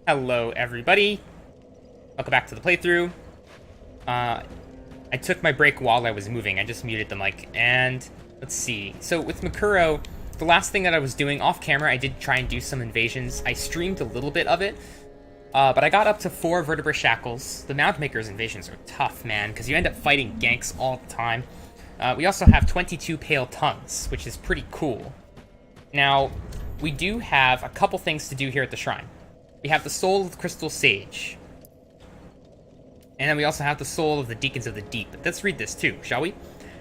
Hello, everybody. Welcome back to the playthrough. I took my break while I was moving. I just muted the mic. And let's see. So with Mukuro, the last thing that I was doing off camera, I did try and do some invasions. I streamed a little bit of it, but I got up to 4 vertebra shackles. The Mountmaker's invasions are tough, man, because you end up fighting ganks all the time. We also have 22 pale tongues, which is pretty cool. Now, we do have a couple things to do here at the shrine. We have the Soul of the Crystal Sage. And then we also have the Soul of the Deacons of the Deep. Let's read this too, shall we?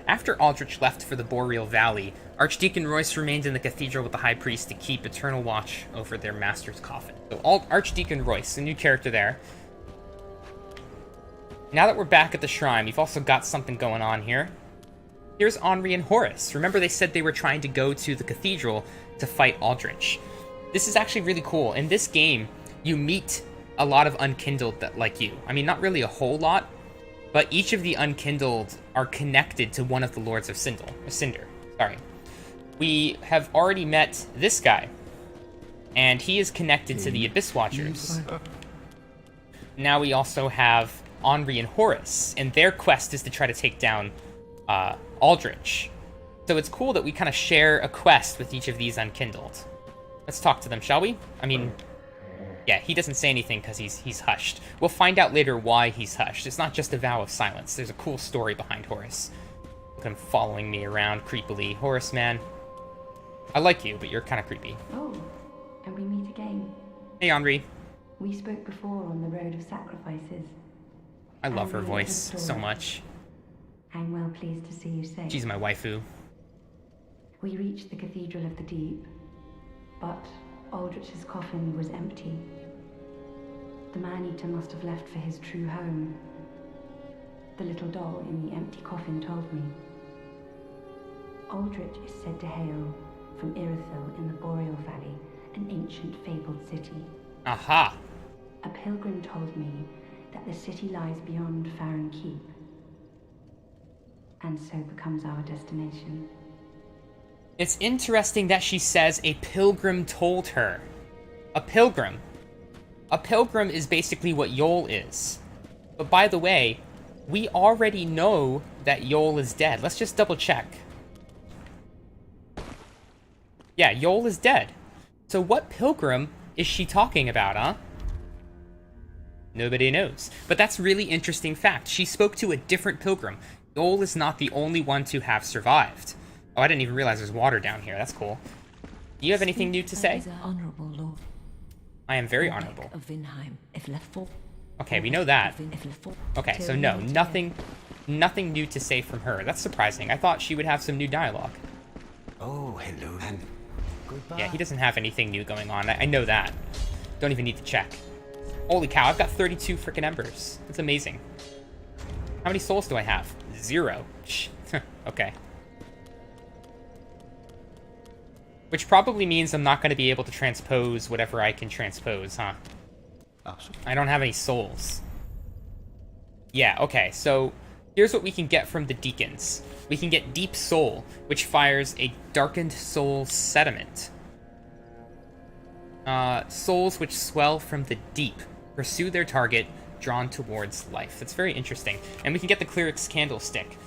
After Aldrich left for the Boreal Valley, Archdeacon Royce remained in the cathedral with the High Priest to keep eternal watch over their master's coffin. So Archdeacon Royce, a new character there. Now that we're back at the shrine, we've also got something going on here. Here's Henri and Horace. Remember they said they were trying to go to the cathedral to fight Aldrich. This is actually really cool. In this game, you meet a lot of Unkindled that like you. I mean, not really a whole lot, but each of the Unkindled are connected to one of the Lords of Cinder. Sorry. We have already met this guy, and he is connected to the Abyss Watchers. Now we also have Henri and Horace, and their quest is to try to take down Aldrich. So it's cool that we kind of share a quest with each of these Unkindled. Let's talk to them, shall we? I mean, yeah, he doesn't say anything because he's hushed. We'll find out later why he's hushed. It's not just a vow of silence. There's a cool story behind Horace. Look at him following me around creepily. Horace, man, I like you, but you're kind of creepy. Oh, and we meet again. Hey, Henri. We spoke before on the road of sacrifices. I love her voice so much. I'm well pleased to see you safe. She's my waifu. We reached the Cathedral of the Deep, but Aldrich's coffin was empty. The man-eater must have left for his true home. The little doll in the empty coffin told me. Aldrich is said to hail from Irithyll in the Boreal Valley, an ancient fabled city. Aha! A pilgrim told me that the city lies beyond Farron Keep, and so becomes our destination. It's interesting that she says a pilgrim told her. A pilgrim. A pilgrim is basically what a.w.t.y is. But by the way, we already know that a.w.t.y is dead. Let's just double check. Yeah, a.w.t.y is dead. So what pilgrim is she talking about, huh? Nobody knows. But that's really interesting fact. She spoke to a different pilgrim. a.w.t.y is not the only one to have survived. Oh, I didn't even realize there's water down here. That's cool. Do you have anything new to say? Honorable Lord. I am very honorable. Of Vinheim, if left for. Okay, we know that. Okay, so no, nothing new to say from her. That's surprising. I thought she would have some new dialogue. Oh, hello, and goodbye. Yeah, he doesn't have anything new going on. I know that. Don't even need to check. Holy cow, I've got 32 freaking embers. That's amazing. How many souls do I have? 0. Okay. Which probably means I'm not going to be able to transpose whatever I can transpose, huh? I don't have any souls. Yeah, okay, so here's what we can get from the Deacons. We can get Deep Soul, which fires a Darkened Soul Sediment. Souls which swell from the deep. Pursue their target, drawn towards life. That's very interesting. And we can get the Cleric's Candlestick.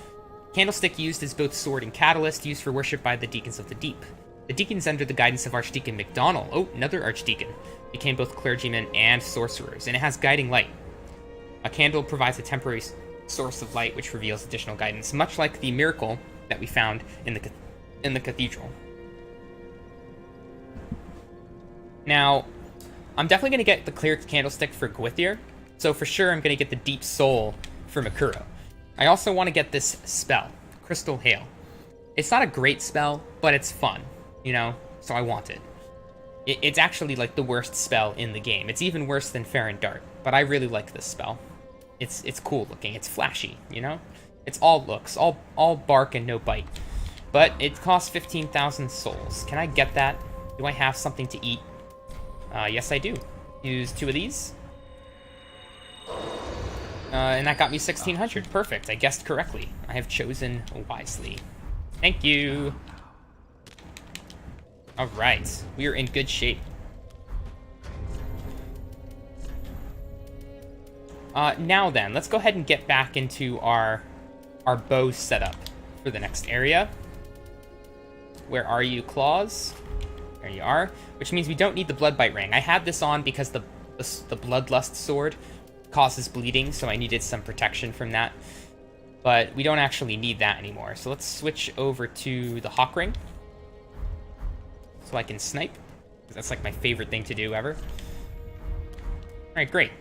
Candlestick used as both sword and catalyst, used for worship by the Deacons of the Deep. The Deacons, under the guidance of Archdeacon MacDonald, oh, another Archdeacon, became both clergymen and sorcerers, and it has guiding light. A candle provides a temporary source of light which reveals additional guidance, much like the miracle that we found in the cathedral. Now, I'm definitely going to get the Cleric's Candlestick for Gwithyr, so for sure I'm going to get the Deep Soul for Mukuro. I also want to get this spell, Crystal Hail. It's not a great spell, but it's fun, you know, so I want it. It's actually like the worst spell in the game. It's even worse than Farron Dart, but I really like this spell. It's cool looking, it's flashy, you know? It's all looks, all bark and no bite. But it costs 15,000 souls. Can I get that? Do I have something to eat? Yes, I do. Use 2 of these. And that got me 1,600. Perfect. I guessed correctly. I have chosen wisely. Thank you. All right. We are in good shape. Now then, let's go ahead and get back into our bow setup for the next area. Where are you, Claws? There you are. Which means we don't need the Bloodbite Ring. I had this on because the Bloodlust Sword causes bleeding, so I needed some protection from that. But we don't actually need that anymore. So let's switch over to the Hawk Ring. So I can snipe. That's like my favorite thing to do ever. Alright, great.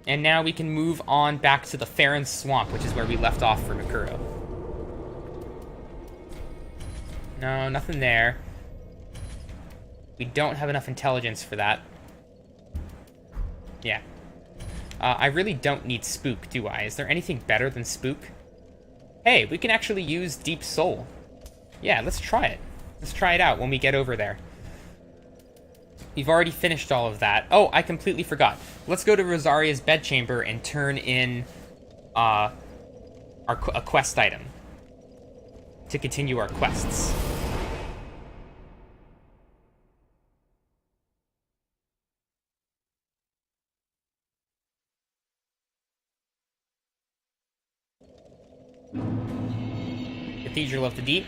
And now we can move on back to the Farron Swamp, which is where we left off for Mukuro. No, nothing there. We don't have enough intelligence for that. Yeah. I really don't need Spook, do I? Is there anything better than Spook? Hey, we can actually use Deep Soul. Yeah, let's try it. Let's try it out when we get over there. We've already finished all of that. Oh, I completely forgot. Let's go to Rosaria's bedchamber and turn in a quest item to continue our quests. Cathedral of the Deep.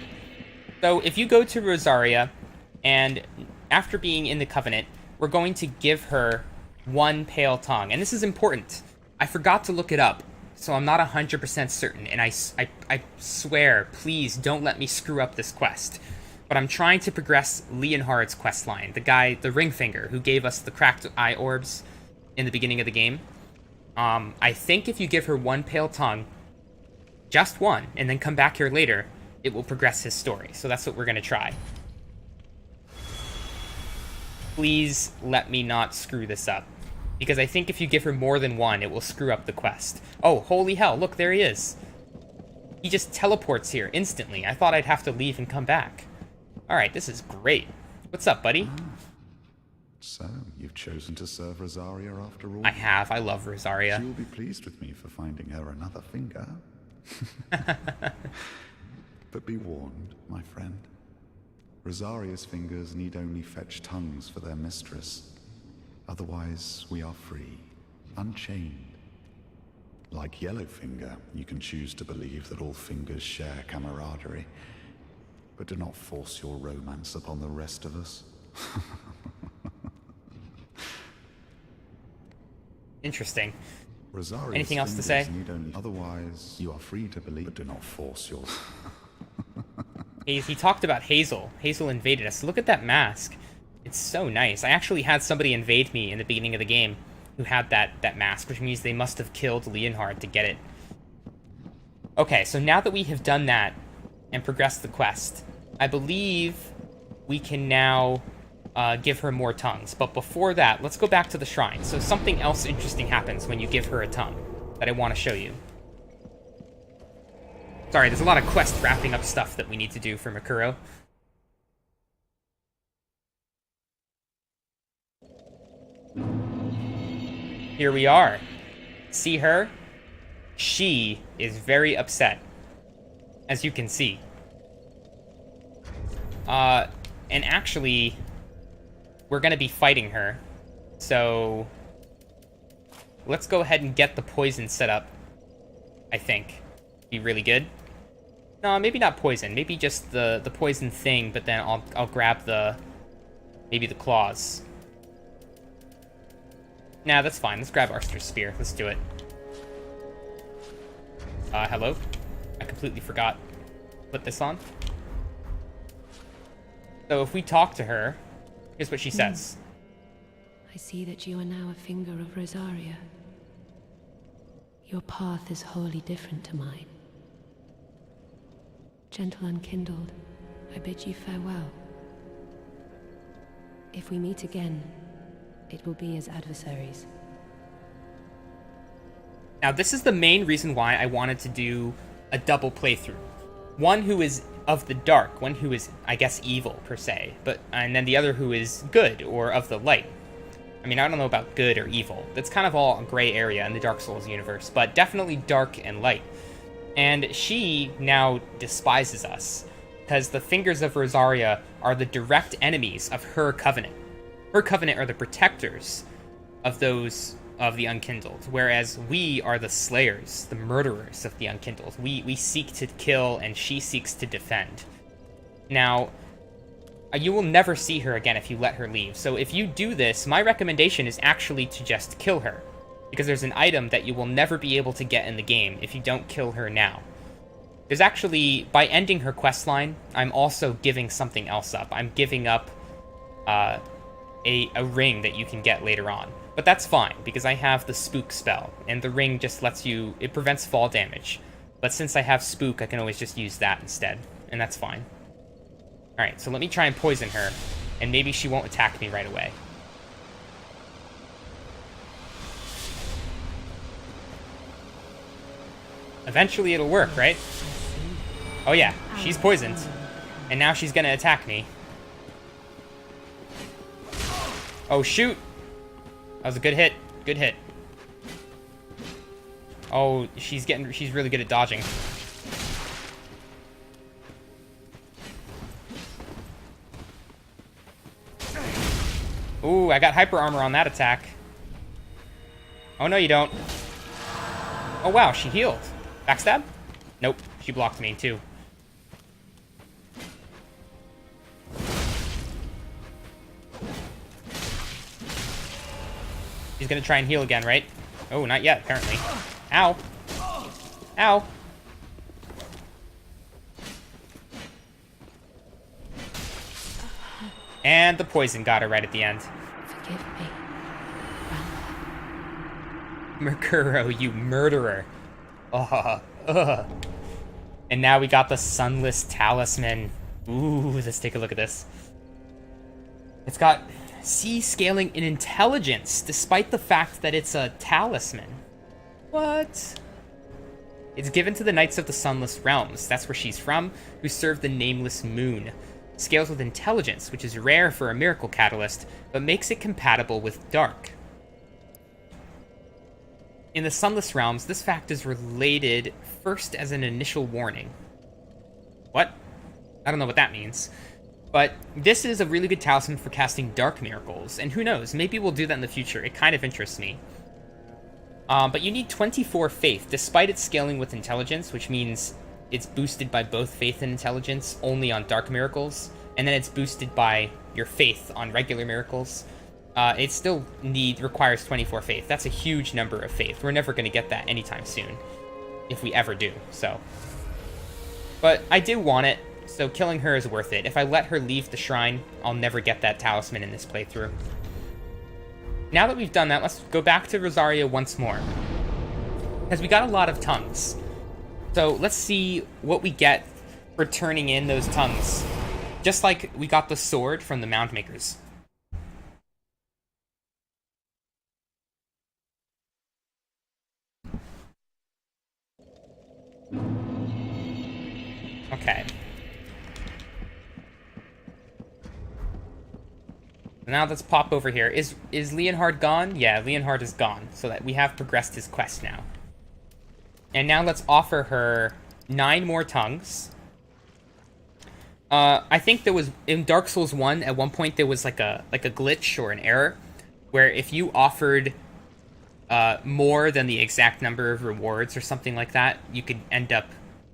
So if you go to Rosaria, and after being in the Covenant, we're going to give her one pale tongue. And this is important. I forgot to look it up, so I'm not 100% certain. And I swear, please don't let me screw up this quest. But I'm trying to progress Leonhard's quest line, the guy, the Ringfinger, who gave us the cracked eye orbs in the beginning of the game. I think if you give her one pale tongue, just one, and then come back here later, it will progress his story. So that's what we're going to try. Please let me not screw this up. Because I think if you give her more than one, it will screw up the quest. Oh, holy hell, look, there he is. He just teleports here instantly. I thought I'd have to leave and come back. Alright, this is great. What's up, buddy? So, you've chosen to serve Rosaria after all? I have. I love Rosaria. She'll be pleased with me for finding her another finger. But be warned, my friend. Rosaria's fingers need only fetch tongues for their mistress. Otherwise, we are free, unchained. Like Yellowfinger, you can choose to believe that all fingers share camaraderie. But do not force your romance upon the rest of us. Interesting. Rosaria's Anything else to say? Otherwise, you are free to believe, but do not force your... He talked about Heysel. Heysel invaded us. Look at that mask. It's so nice. I actually had somebody invade me in the beginning of the game who had that mask, which means they must have killed Leonhard to get it. Okay, so now that we have done that and progressed the quest, I believe we can now give her more tongues. But before that, let's go back to the shrine. So something else interesting happens when you give her a tongue that I want to show you. Sorry, there's a lot of quest wrapping up stuff that we need to do for Mukuro. Here we are. See her? She is very upset, as you can see. And actually, we're gonna be fighting her. So, let's go ahead and get the poison set up, I think. Be really good. No, maybe not poison. Maybe just the poison thing, but then I'll grab maybe the claws. Nah, that's fine. Let's grab Arster's Spear. Let's do it. Hello? I completely forgot to put this on. So if we talk to her, here's what she says. I see that you are now a finger of Rosaria. Your path is wholly different to mine. Gentle unkindled, I bid you farewell. If we meet again, it will be as adversaries. Now, this is the main reason why I wanted to do a double playthrough. One who is of the dark, one who is, I guess, evil, per se, and then the other who is good, or of the light. I mean, I don't know about good or evil. That's kind of all a gray area in the Dark Souls universe, but definitely dark and light. And she now despises us, because the Fingers of Rosaria are the direct enemies of her Covenant. Her Covenant are the protectors of those of the Unkindled, whereas we are the slayers, the murderers of the Unkindled. We seek to kill, and she seeks to defend. Now, you will never see her again if you let her leave. So if you do this, my recommendation is actually to just kill her, because there's an item that you will never be able to get in the game if you don't kill her now. There's actually, by ending her questline, I'm also giving something else up. I'm giving up a ring that you can get later on. But that's fine, because I have the Spook spell, and the ring just lets you, it prevents fall damage. But since I have Spook, I can always just use that instead, and that's fine. Alright, so let me try and poison her, and maybe she won't attack me right away. Eventually it'll work, right? Oh yeah, she's poisoned. And now she's gonna attack me. Oh shoot! That was a good hit. Good hit. Oh, she's really good at dodging. Ooh, I got hyper armor on that attack. Oh no, you don't. Oh wow, she healed. Backstab? Nope, she blocked me too. She's gonna try and heal again, right? Oh, not yet, apparently. Ow. Ow. And the poison got her right at the end. Forgive me, Mukuro, you murderer. Ugh. And now we got the Sunless Talisman. Ooh, let's take a look at this. It's got C scaling in intelligence, despite the fact that it's a talisman. What? It's given to the Knights of the Sunless Realms, that's where she's from, who serve the Nameless Moon. Scales with intelligence, which is rare for a miracle catalyst, but makes it compatible with dark. In the Sunless Realms, this fact is related first as an initial warning. What? I don't know what that means. But this is a really good talisman for casting dark miracles, and who knows, maybe we'll do that in the future. It kind of interests me. But you need 24 faith, despite its scaling with intelligence, which means it's boosted by both faith and intelligence only on dark miracles, and then it's boosted by your faith on regular miracles. It still requires 24 faith. That's a huge number of faith. We're never going to get that anytime soon, if we ever do, so. But I do want it, so killing her is worth it. If I let her leave the shrine, I'll never get that talisman in this playthrough. Now that we've done that, let's go back to Rosaria once more, because we got a lot of tongues. So let's see what we get for turning in those tongues, just like we got the sword from the Mound Makers. Okay. Now let's pop over here. Is Leonhard gone? Yeah, Leonhard is gone, so that we have progressed his quest now. And now let's offer her 9 more tongues. I think there was, in Dark Souls 1, at one point there was like a glitch or an error, where if you offered more than the exact number of rewards or something like that, you could end up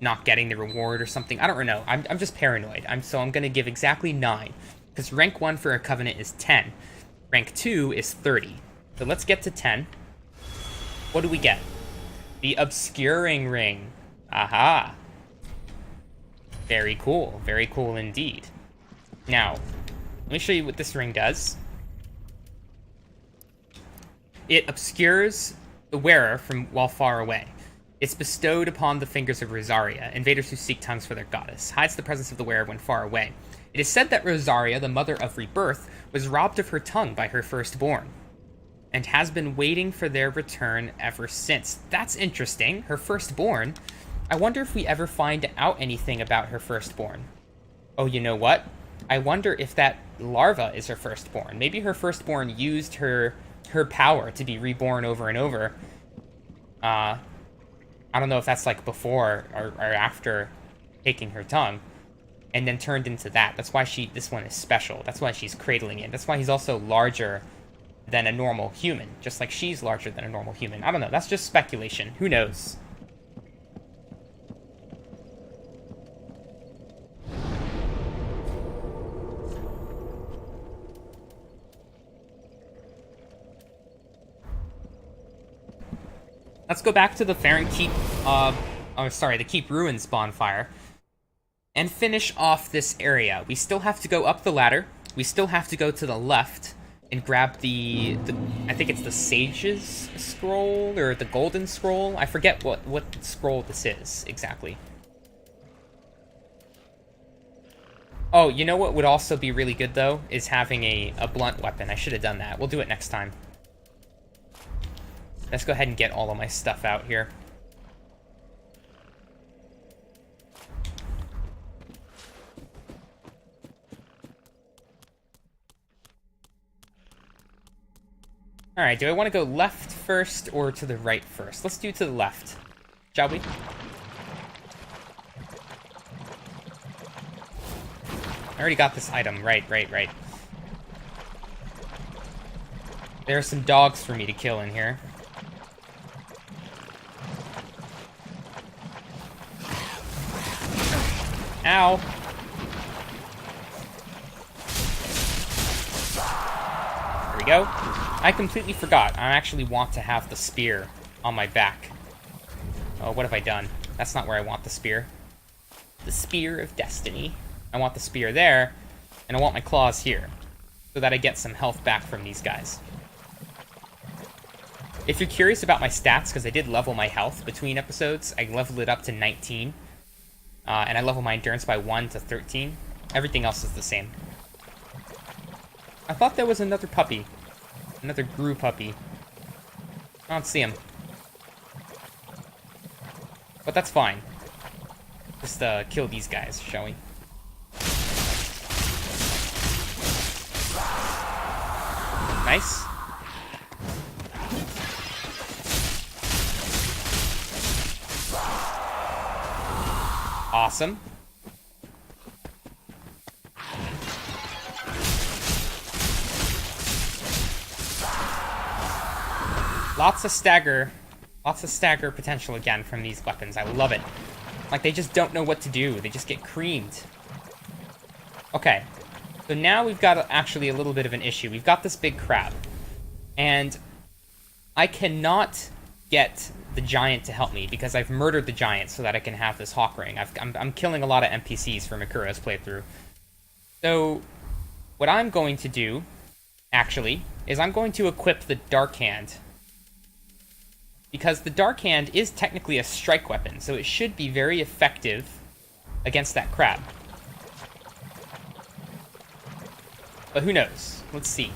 not getting the reward or something. I don't know. I'm just paranoid. So I'm going to give exactly 9. Because rank 1 for a Covenant is 10. Rank 2 is 30. So let's get to 10. What do we get? The Obscuring Ring. Aha. Very cool. Very cool indeed. Now, let me show you what this ring does. It obscures the wearer from while far away. It's bestowed upon the fingers of Rosaria, invaders who seek tongues for their goddess. Hides the presence of the wearer when far away. It is said that Rosaria, the mother of rebirth, was robbed of her tongue by her firstborn, and has been waiting for their return ever since. That's interesting. Her firstborn. I wonder if we ever find out anything about her firstborn. Oh, you know what? I wonder if that larva is her firstborn. Maybe her firstborn used her power to be reborn over and over. I don't know if that's like before or after taking her tongue, and then turned into that. That's why this one is special. That's why she's cradling it. That's why he's also larger than a normal human, just like she's larger than a normal human. I don't know, that's just speculation. Who knows? Let's go back to the Farron Keep, the Keep Ruins bonfire, and finish off this area. We still have to go up the ladder. We still have to go to the left and grab the I think it's the Sage's Scroll, or the Golden Scroll. I forget what scroll this is, exactly. Oh, you know what would also be really good, though? Is having a blunt weapon. I should have done that. We'll do it next time. Let's go ahead and get all of my stuff out here. Alright, do I want to go left first or to the right first? Let's do to the left, shall we? I already got this item. Right. There are some dogs for me to kill in here. Ow. There we go. I completely forgot. I actually want to have the spear on my back. Oh, what have I done? That's not where I want the spear. The Spear of Destiny. I want the spear there, and I want my claws here, so that I get some health back from these guys. If you're curious about my stats, because I did level my health between episodes, I leveled it up to 19. And I level my endurance by 1 to 13. Everything else is the same. I thought there was another puppy. Another Gru puppy. I don't see him. But that's fine. Just kill these guys, shall we? Nice. Awesome. Lots of stagger potential again from these weapons. I love it. Like, they just don't know what to do. They just get creamed. Okay. So now we've got actually a little bit of an issue. We've got this big crab. And I cannot get the giant to help me because I've murdered the giant so that I can have this hawk ring. I'm killing a lot of NPCs for Mukuro's playthrough. So what I'm going to do, actually, is I'm going to equip the Dark Hand. Because the Dark Hand is technically a strike weapon, so it should be very effective against that crab. But who knows? Let's see.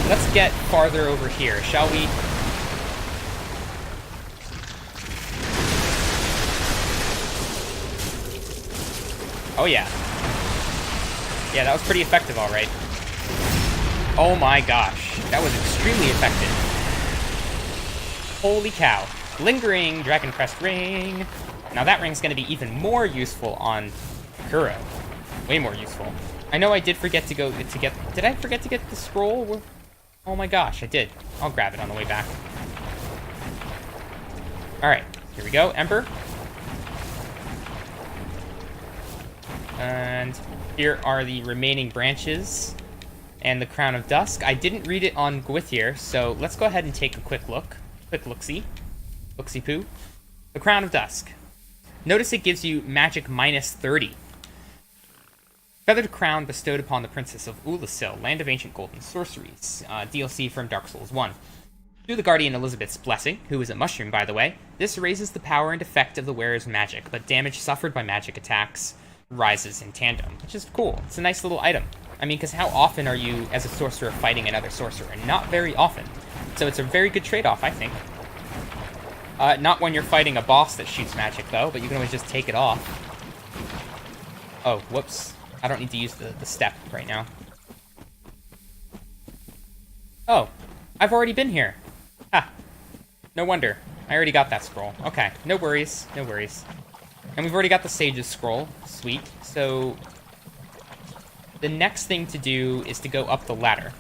Let's get farther over here, shall we? Oh yeah. Yeah, that was pretty effective, alright. Oh my gosh. That was extremely effective. Holy cow. Lingering Dragon Crest Ring. Now that ring's gonna be even more useful on Mukuro. Way more useful. I know I did forget to get... Did I forget to get the scroll? Oh my gosh, I did. I'll grab it on the way back. Alright, here we go. Ember. And here are the remaining branches and the Crown of Dusk. I didn't read it on Gwythyr, so let's go ahead and take a quick look. Quick look-see. Look-see-poo. The Crown of Dusk. Notice it gives you magic minus 30. Feathered crown bestowed upon the Princess of Ulasil, land of ancient golden sorceries. DLC from Dark Souls 1. Through the Guardian Elizabeth's blessing, who is a mushroom by the way, this raises the power and effect of the wearer's magic, but damage suffered by magic attacks rises in tandem, which is cool. It's a nice little item. I mean, because how often are you, as a sorcerer, fighting another sorcerer? Not very often. So it's a very good trade-off, I think. Not when you're fighting a boss that shoots magic, though, but you can always just take it off. Oh, whoops. I don't need to use the step right now. Oh, I've already been here. Ha. No wonder. I already got that scroll. Okay, no worries, no worries. And we've already got the Sage's Scroll. Sweet. So the next thing to do is to go up the ladder.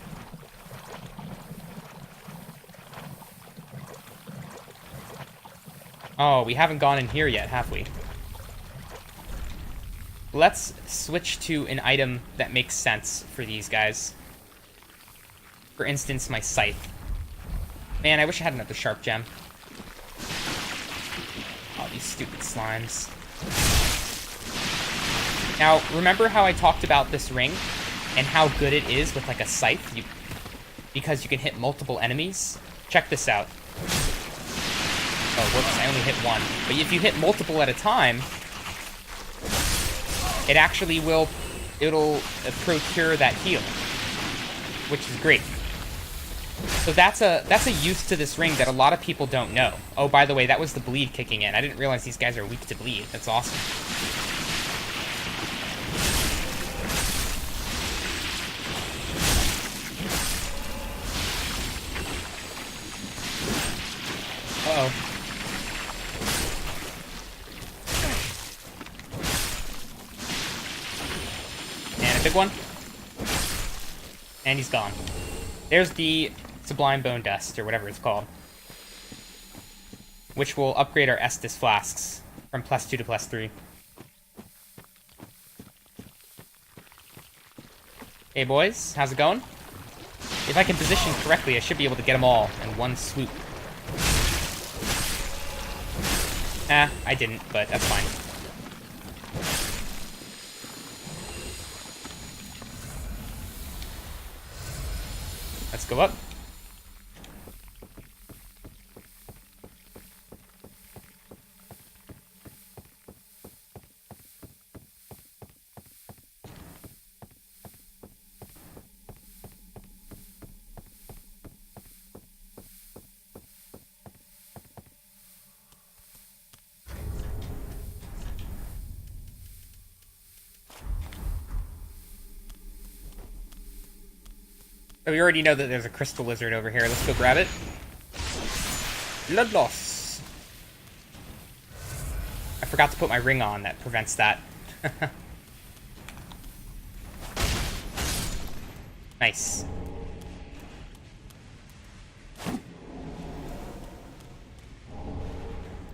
Oh, we haven't gone in here yet, have we? Let's switch to an item that makes sense for these guys. For instance, my scythe. Man, I wish I had another sharp gem. Oh, these stupid slimes. Now, remember how I talked about this ring and how good it is with like a scythe? Because you can hit multiple enemies? Check this out. Oh, whoops, I only hit one. But if you hit multiple at a time, it actually it'll procure that heal, which is great. So that's a use to this ring that a lot of people don't know. Oh, by the way, that was the bleed kicking in. I didn't realize these guys are weak to bleed. That's awesome. Uh-oh. And a big one. And he's gone. There's the Sublime Bone Dust, or whatever it's called. Which will upgrade our Estus flasks from +2 to +3. Hey boys, how's it going? If I can position correctly, I should be able to get them all in one swoop. I didn't, but that's fine. Let's go up. So we already know that there's a crystal lizard over here. Let's go grab it. Blood loss. I forgot to put my ring on. That prevents that. Nice.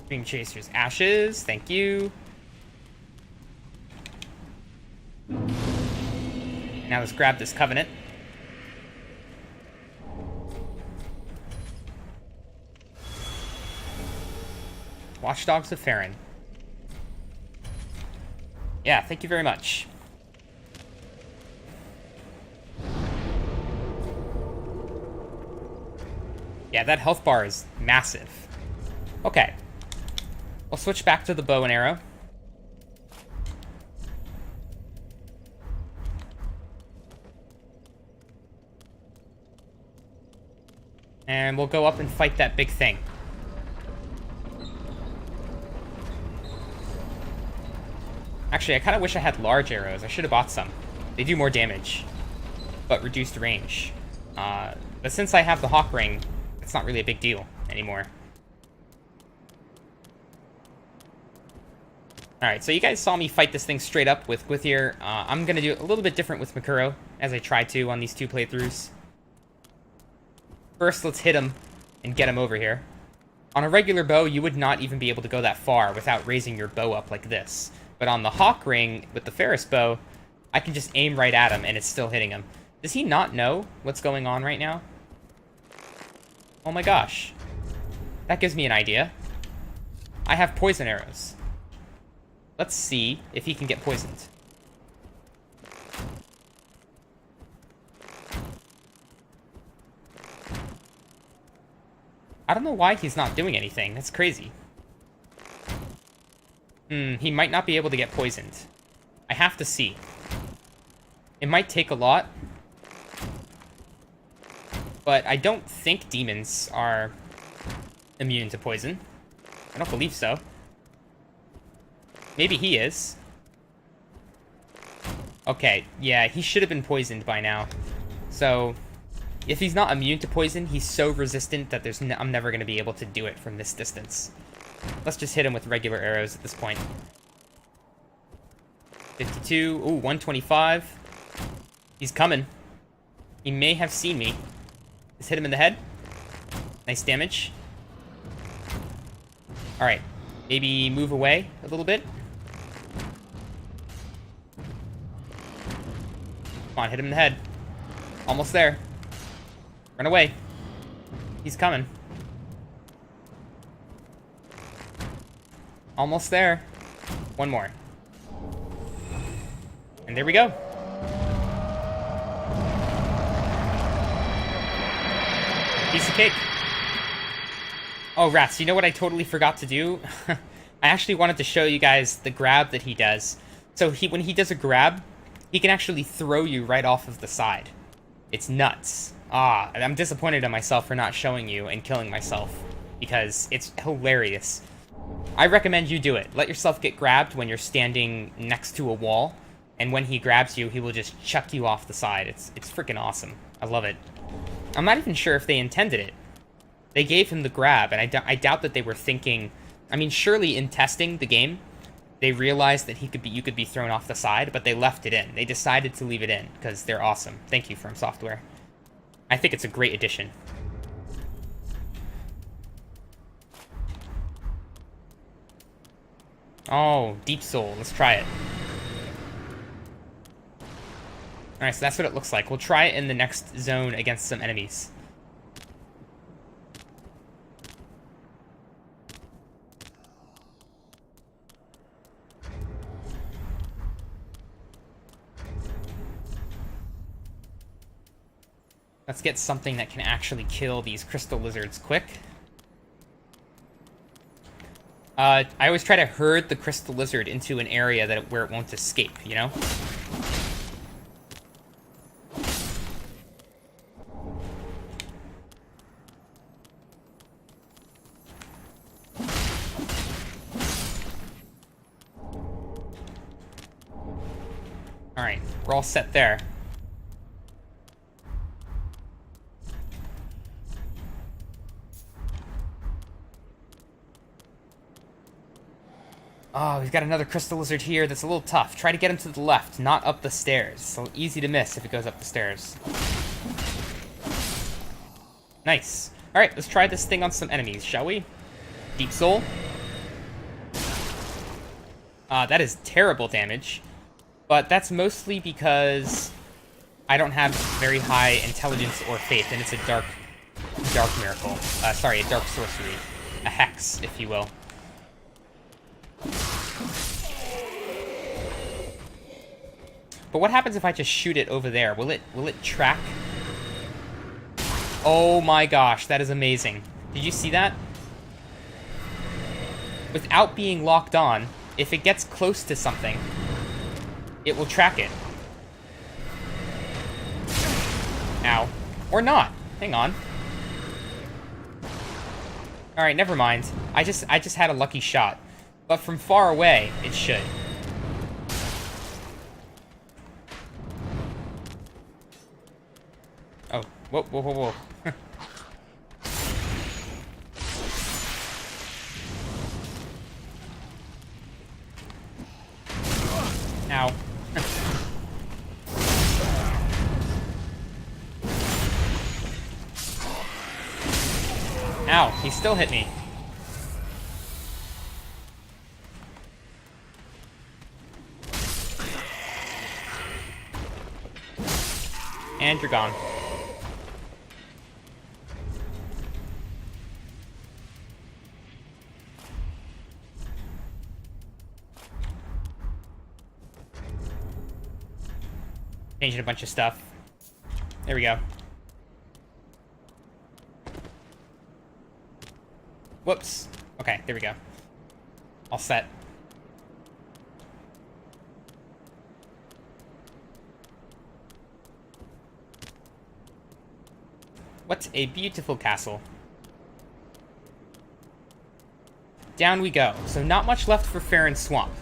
Dream Chaser's ashes. Thank you. Now let's grab this Covenant. Watchdogs of Farron. Yeah, thank you very much. Yeah, that health bar is massive. Okay. We'll switch back to the bow and arrow. And we'll go up and fight that big thing. Actually, I kind of wish I had large arrows. I should have bought some. They do more damage, but reduced range. But since I have the Hawk Ring, it's not really a big deal anymore. Alright, so you guys saw me fight this thing straight up with Gwythyr. I'm going to do it a little bit different with Mukuro, as I tried to on these two playthroughs. First, let's hit him and get him over here. On a regular bow, you would not even be able to go that far without raising your bow up like this. But on the Hawk Ring, with the Ferris bow, I can just aim right at him and it's still hitting him. Does he not know what's going on right now? Oh my gosh. That gives me an idea. I have poison arrows. Let's see if he can get poisoned. I don't know why he's not doing anything. That's crazy. He might not be able to get poisoned. I have to see. It might take a lot. But I don't think demons are immune to poison. I don't believe so. Maybe he is. Okay, yeah, he should have been poisoned by now. So, if he's not immune to poison, he's so resistant that I'm never going to be able to do it from this distance. Let's just hit him with regular arrows at this point. 52. Ooh, 125. He's coming. He may have seen me. Just hit him in the head. Nice damage. Alright. Maybe move away a little bit. Come on, hit him in the head. Almost there. Run away. He's coming. Almost there. One more. And there we go. Piece of cake. Oh, rats, you know what I totally forgot to do? I actually wanted to show you guys the grab that he does. So when he does a grab, he can actually throw you right off of the side. It's nuts. I'm disappointed in myself for not showing you and killing myself, because it's hilarious. I recommend you do it. Let yourself get grabbed when you're standing next to a wall, and when he grabs you, he will just chuck you off the side. It's freaking awesome. I love it. I'm not even sure if they intended it. They gave him the grab, and I doubt that they were thinking... I mean, surely in testing the game, they realized that you could be thrown off the side, but they left it in. They decided to leave it in, because they're awesome. Thank you, From Software. I think it's a great addition. Oh, Deep Soul. Let's try it. Alright, so that's what it looks like. We'll try it in the next zone against some enemies. Let's get something that can actually kill these crystal lizards quick. I always try to herd the crystal lizard into an area where it won't escape, you know? Alright, we're all set there. Oh, we've got another crystal lizard here that's a little tough. Try to get him to the left, not up the stairs. So easy to miss if it goes up the stairs. Nice. Alright, let's try this thing on some enemies, shall we? Deep Soul. That is terrible damage. But that's mostly because I don't have very high intelligence or faith, and it's a dark miracle. Sorry, a dark sorcery. A hex, if you will. But what happens if I just shoot it over there? Will it track? Oh my gosh, that is amazing. Did you see that? Without being locked on, if it gets close to something, it will track it. Ow. Or not. Hang on. Alright, never mind. I just had a lucky shot. But from far away, it should. Oh, whoa, whoa, whoa, whoa. Ow. Ow, he still hit me. And you're gone. Changing a bunch of stuff. There we go. Whoops. Okay, there we go. All set. What a beautiful castle. Down we go. So not much left for Farron Swamp.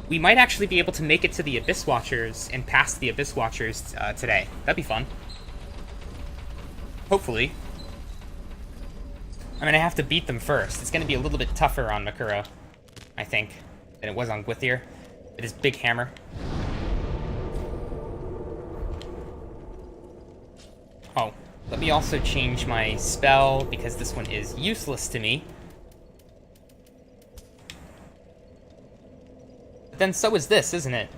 We might actually be able to make it to the Abyss Watchers and past the Abyss Watchers today. That'd be fun. Hopefully. I mean, I have to beat them first. It's going to be a little bit tougher on Mukuro, I think, than it was on Gwithyr. with his big hammer. Oh, let me also change my spell, because this one is useless to me. But then so is this, isn't it?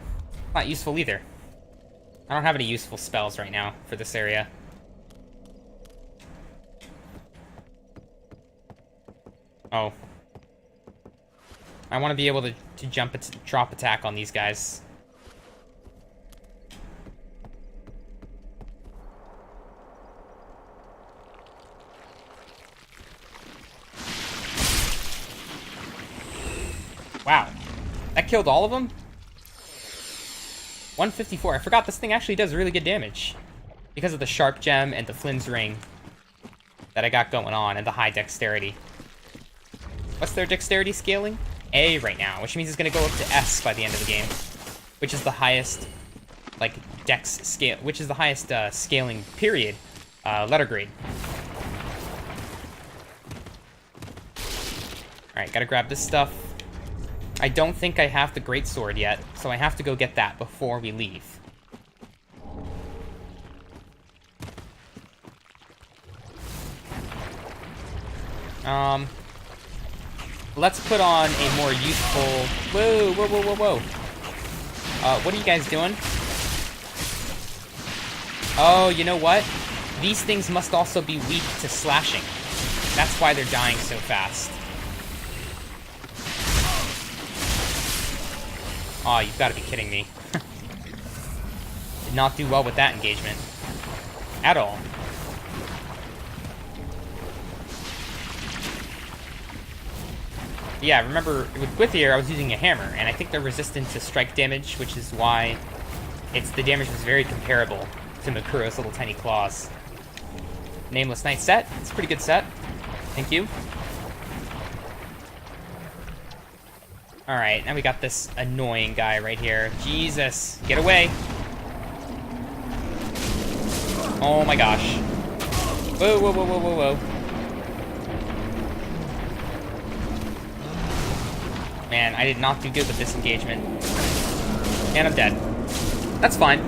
Not useful either. I don't have any useful spells right now for this area. Oh. I want to be able to drop attack on these guys. Wow. That killed all of them? 154. I forgot this thing actually does really good damage. Because of the sharp gem and the Flynn's ring that I got going on, and the high dexterity. What's their dexterity scaling? A right now, which means it's going to go up to S by the end of the game. Which is the highest, like, dex scale, which is the highest scaling period, letter grade. Alright, gotta grab this stuff. I don't think I have the greatsword yet, so I have to go get that before we leave. Let's put on a more useful... Whoa, whoa, whoa, whoa, whoa. What are you guys doing? Oh, you know what? These things must also be weak to slashing. That's why they're dying so fast. Oh, you've got to be kidding me. Did not do well with that engagement. At all. Yeah, remember, with Gwithier, I was using a hammer, and I think they're resistant to strike damage, which is why the damage was very comparable to Mukuro's little tiny claws. Nameless Knight set. It's a pretty good set. Thank you. Alright, now we got this annoying guy right here. Jesus, get away. Oh my gosh. Whoa, whoa, whoa, whoa, whoa, whoa. Man, I did not do good with this engagement. And I'm dead. That's fine.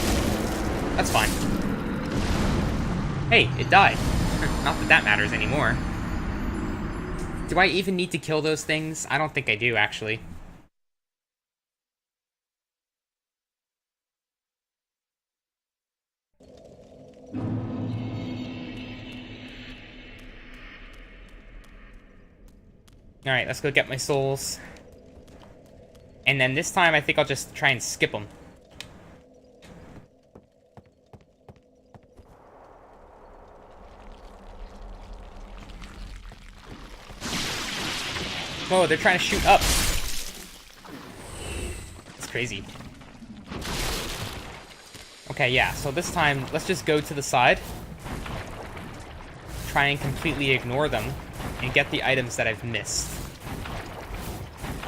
That's fine. Hey, it died. Not that that matters anymore. Do I even need to kill those things? I don't think I do, actually. Alright, let's go get my souls. And then this time, I think I'll just try and skip them. Whoa, they're trying to shoot up. That's crazy. Okay, yeah, so this time, let's just go to the side. Try and completely ignore them. And get the items that I've missed.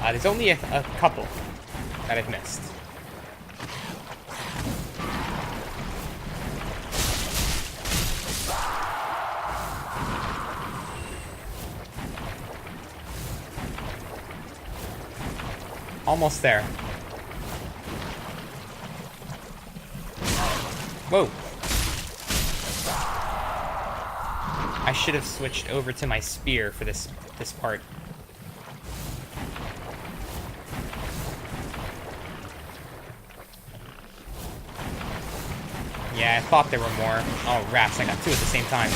There's only a couple that I've missed. Almost there. Whoa. I should have switched over to my spear for this part. Yeah, I thought there were more. Oh, rats, I got two at the same time.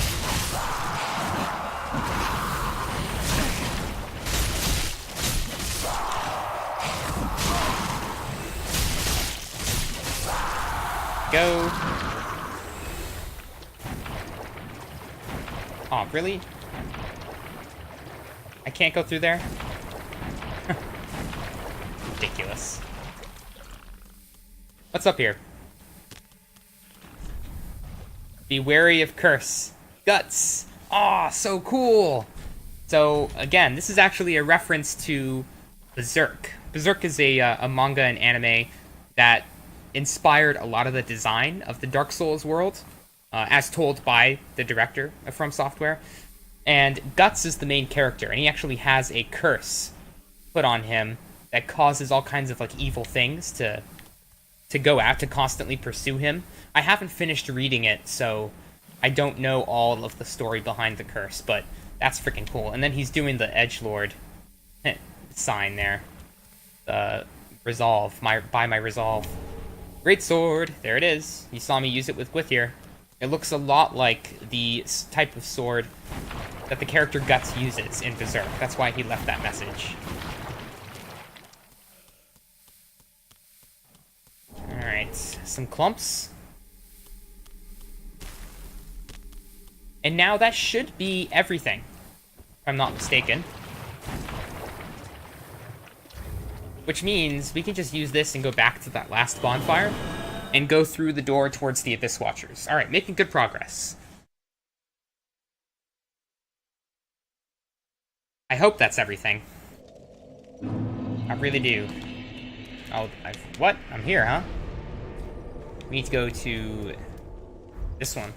Go. Oh, really? I can't go through there? Ridiculous. What's up here? Be wary of curse. Guts! Aw, oh, so cool! So, again, this is actually a reference to Berserk. Berserk is a manga and anime that inspired a lot of the design of the Dark Souls world, as told by the director of From Software. And Guts is the main character, and he actually has a curse put on him that causes all kinds of like evil things to go out to constantly pursue him. I haven't finished reading it, so I don't know all of the story behind the curse, but that's freaking cool. And then he's doing the edgelord sign there. Resolve, by my resolve. Great sword, there it is. You saw me use it with Gwythyr. It looks a lot like the type of sword that the character Guts uses in Berserk. That's why he left that message. Alright, some clumps. And now that should be everything, if I'm not mistaken. Which means we can just use this and go back to that last bonfire and go through the door towards the Abyss Watchers. Alright, making good progress. I hope that's everything. I really do. Oh, what? I'm here, huh? We need to go to this one.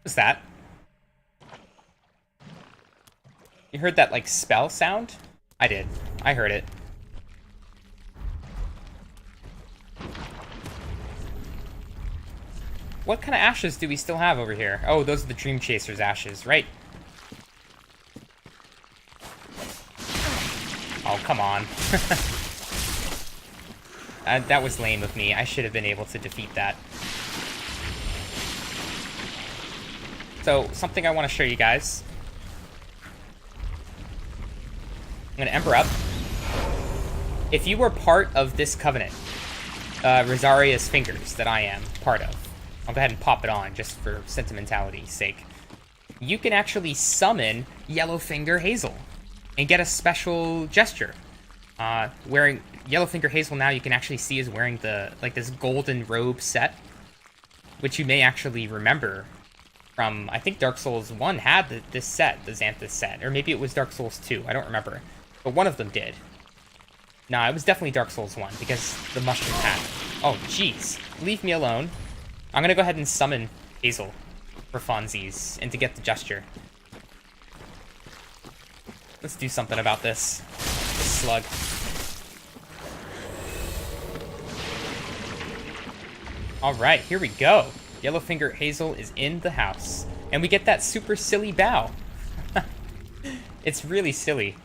What's that? You heard that, like, spell sound? I did. I heard it. What kind of ashes do we still have over here? Oh, those are the Dream Chaser's ashes, right? Oh, come on. That was lame of me. I should have been able to defeat that. So, something I want to show you guys. I'm going to Ember up. If you were part of this covenant, Rosaria's Fingers, that I am part of, I'll go ahead and pop it on just for sentimentality's sake. You can actually summon Yellowfinger Heysel and get a special gesture. Wearing Yellowfinger Heysel now, you can actually see is wearing the this golden robe set, which you may actually remember from, I think Dark Souls 1 had this set, the Xanthus set, or maybe it was Dark Souls 2, I don't remember, but one of them did. Nah, it was definitely Dark Souls 1, because the mushroom hat. Oh, jeez. Leave me alone. I'm gonna go ahead and summon Heysel for funsies, and to get the gesture. Let's do something about this slug. Alright, here we go. Yellowfinger Heysel is in the house. And we get that super silly bow. It's really silly.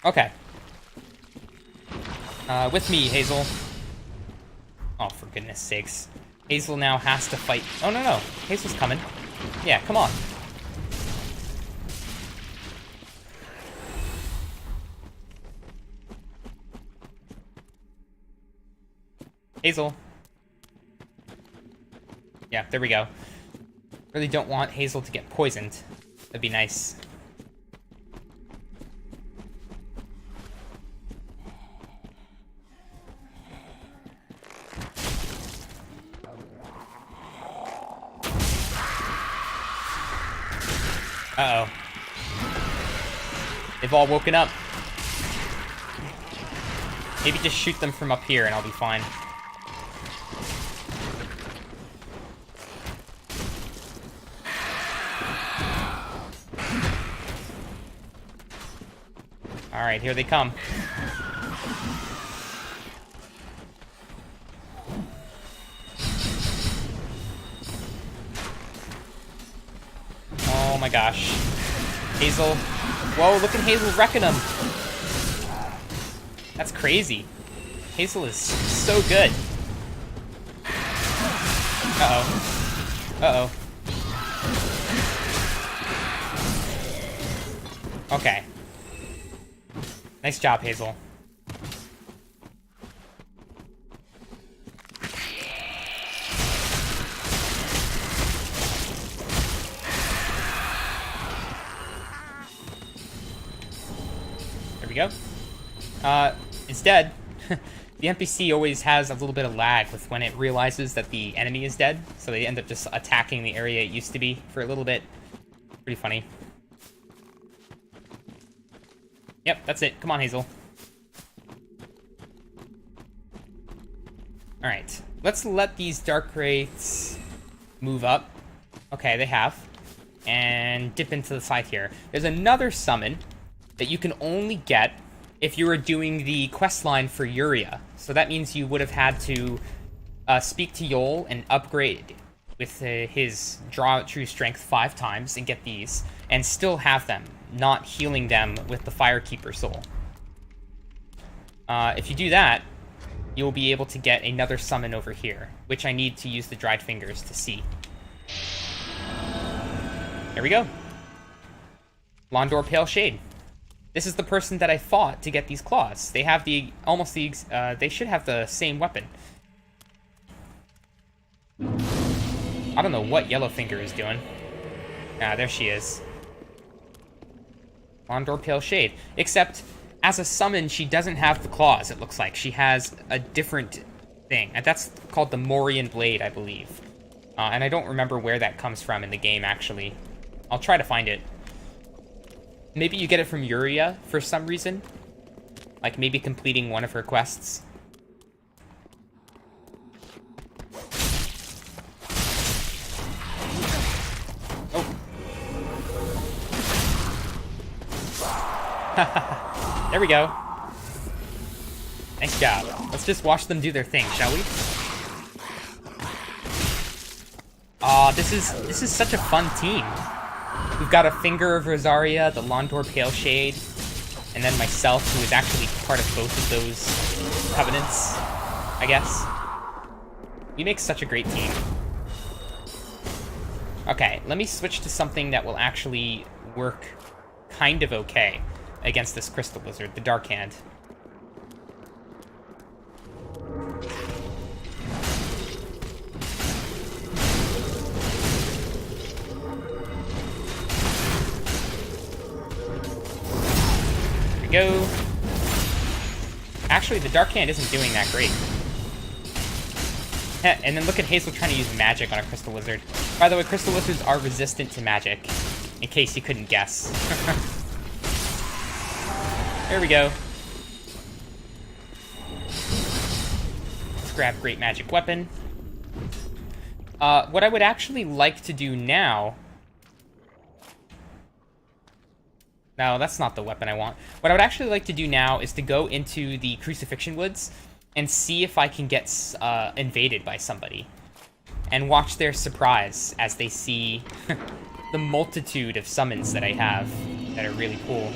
Okay. With me, Heysel. Oh, for goodness sakes. Heysel now has to fight. Oh, no, no. Heisel's coming. Yeah, come on. Heysel. Yeah, there we go. Really don't want Heysel to get poisoned. That'd be nice. Uh-oh. They've all woken up. Maybe just shoot them from up here and I'll be fine. Alright, here they come. Oh my gosh. Heysel. Whoa, look at Heysel wrecking them. That's crazy. Heysel is so good. Uh-oh. Uh-oh. Okay. Nice job, Heysel. There we go. It's dead. The NPC always has a little bit of lag with when it realizes that the enemy is dead, so they end up just attacking the area it used to be for a little bit. Pretty funny. Yep, that's it. Come on, Heysel. Alright, let's let these dark wraiths move up. Okay, they have. And dip into the side here. There's another summon that you can only get if you were doing the quest line for Yuria. So that means you would have had to speak to Yol and upgrade with his draw true strength 5 times and get these, and still have them, not healing them with the Firekeeper soul. If you do that, you'll be able to get another summon over here, which I need to use the dried fingers to see. There we go. Londor Pale Shade. This is the person that I fought to get these claws. They have the they should have the same weapon. I don't know what Yellowfinger is doing. Ah, there she is. Londor Pale Shade. Except, as a summon, she doesn't have the claws, it looks like. She has a different thing. And that's called the Morian Blade, I believe. And I don't remember where that comes from in the game, actually. I'll try to find it. Maybe you get it from Yuria for some reason. Like maybe completing one of her quests. Oh. There we go. Nice job. Let's just watch them do their thing, shall we? Aw, this is such a fun team. We've got a Finger of Rosaria, the Londor Pale Shade, and then myself, who is actually part of both of those covenants, I guess. We make such a great team. Okay, let me switch to something that will actually work kind of okay against this Crystal Lizard, the Dark Hand. Go. Actually, the Dark Hand isn't doing that great. And then look at Heysel trying to use magic on a Crystal Lizard. By the way, Crystal Lizards are resistant to magic, in case you couldn't guess. There we go. Let's grab Great Magic Weapon. What I would actually like to do now... No, that's not the weapon I want. What I would actually like to do now is to go into the Crucifixion Woods and see if I can get invaded by somebody. And watch their surprise as they see the multitude of summons that I have that are really cool.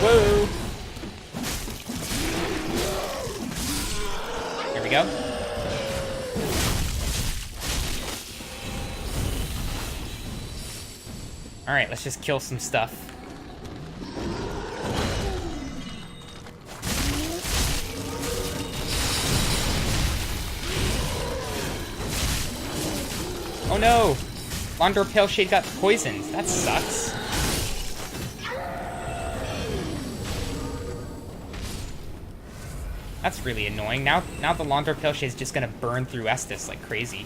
Whoa! There we go. Alright, let's just kill some stuff. Oh no! Londor Pale Shade got poisoned. That sucks. That's really annoying. Now the Londor Pale Shade is just gonna burn through Estus like crazy.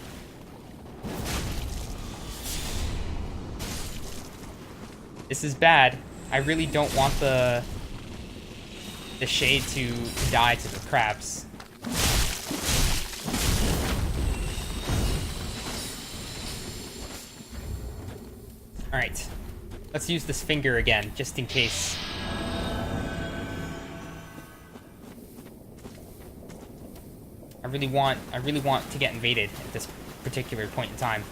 This is bad. I really don't want the shade to die to the crabs. Alright. Let's use this finger again, just in case. I really want to get invaded at this particular point in time.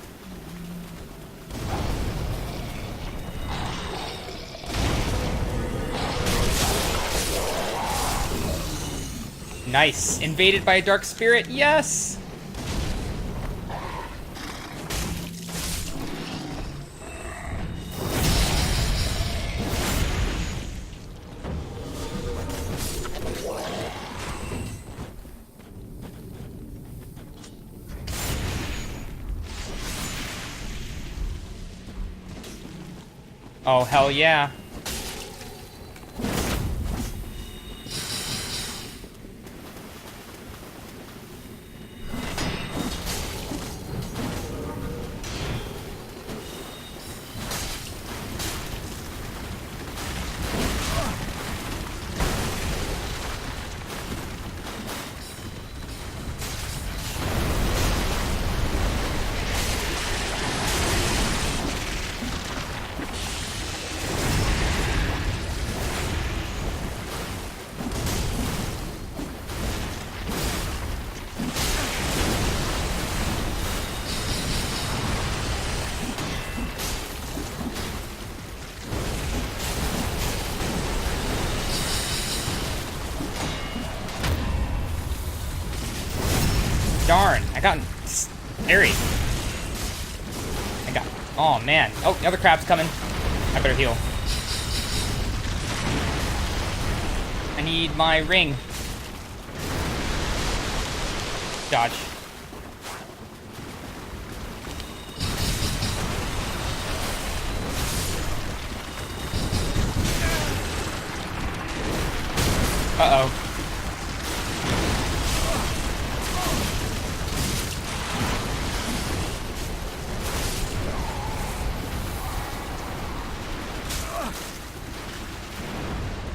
Nice. Invaded by a dark spirit. Yes! Oh, hell yeah. Darn, I got scary. Oh man. Oh, the other crab's coming. I better heal. I need my ring. Dodge. Uh-oh.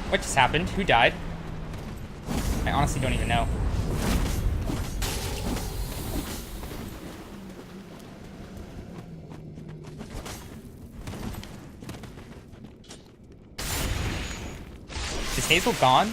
What just happened? Who died? I honestly don't even know. Is Heysel gone?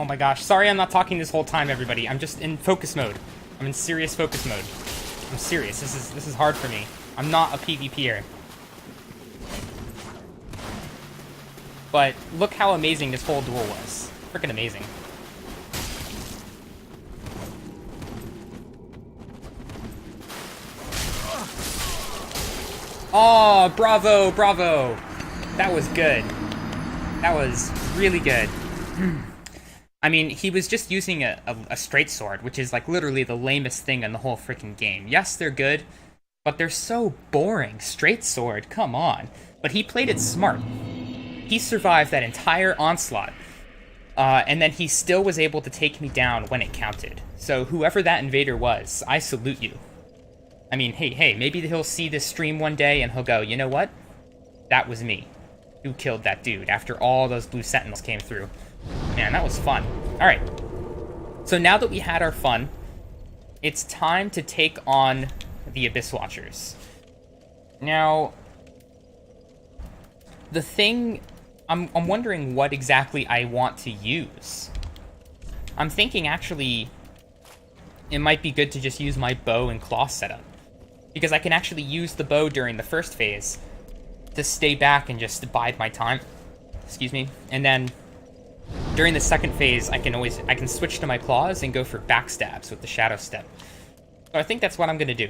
Oh my gosh. Sorry I'm not talking this whole time, everybody. I'm just in focus mode. I'm in serious focus mode. I'm serious. This is hard for me. I'm not a PvPer. But look how amazing this whole duel was. Freaking amazing. Oh, bravo, bravo. That was good. That was really good. I mean, he was just using a straight sword, which is like literally the lamest thing in the whole freaking game. Yes, they're good, but they're so boring. Straight sword, come on. But he played it smart. He survived that entire onslaught, and then he still was able to take me down when it counted. So whoever that invader was, I salute you. I mean, hey, maybe he'll see this stream one day and he'll go, you know what? That was me who killed that dude after all those blue sentinels came through. Man, that was fun. Alright. So now that we had our fun, it's time to take on the Abyss Watchers. Now, the thing... I'm wondering what exactly I want to use. I'm thinking, actually, it might be good to just use my bow and claw setup. Because I can actually use the bow during the first phase to stay back and just bide my time. Excuse me. And then during the second phase, I can switch to my claws and go for backstabs with the shadow step. So I think that's what I'm gonna do.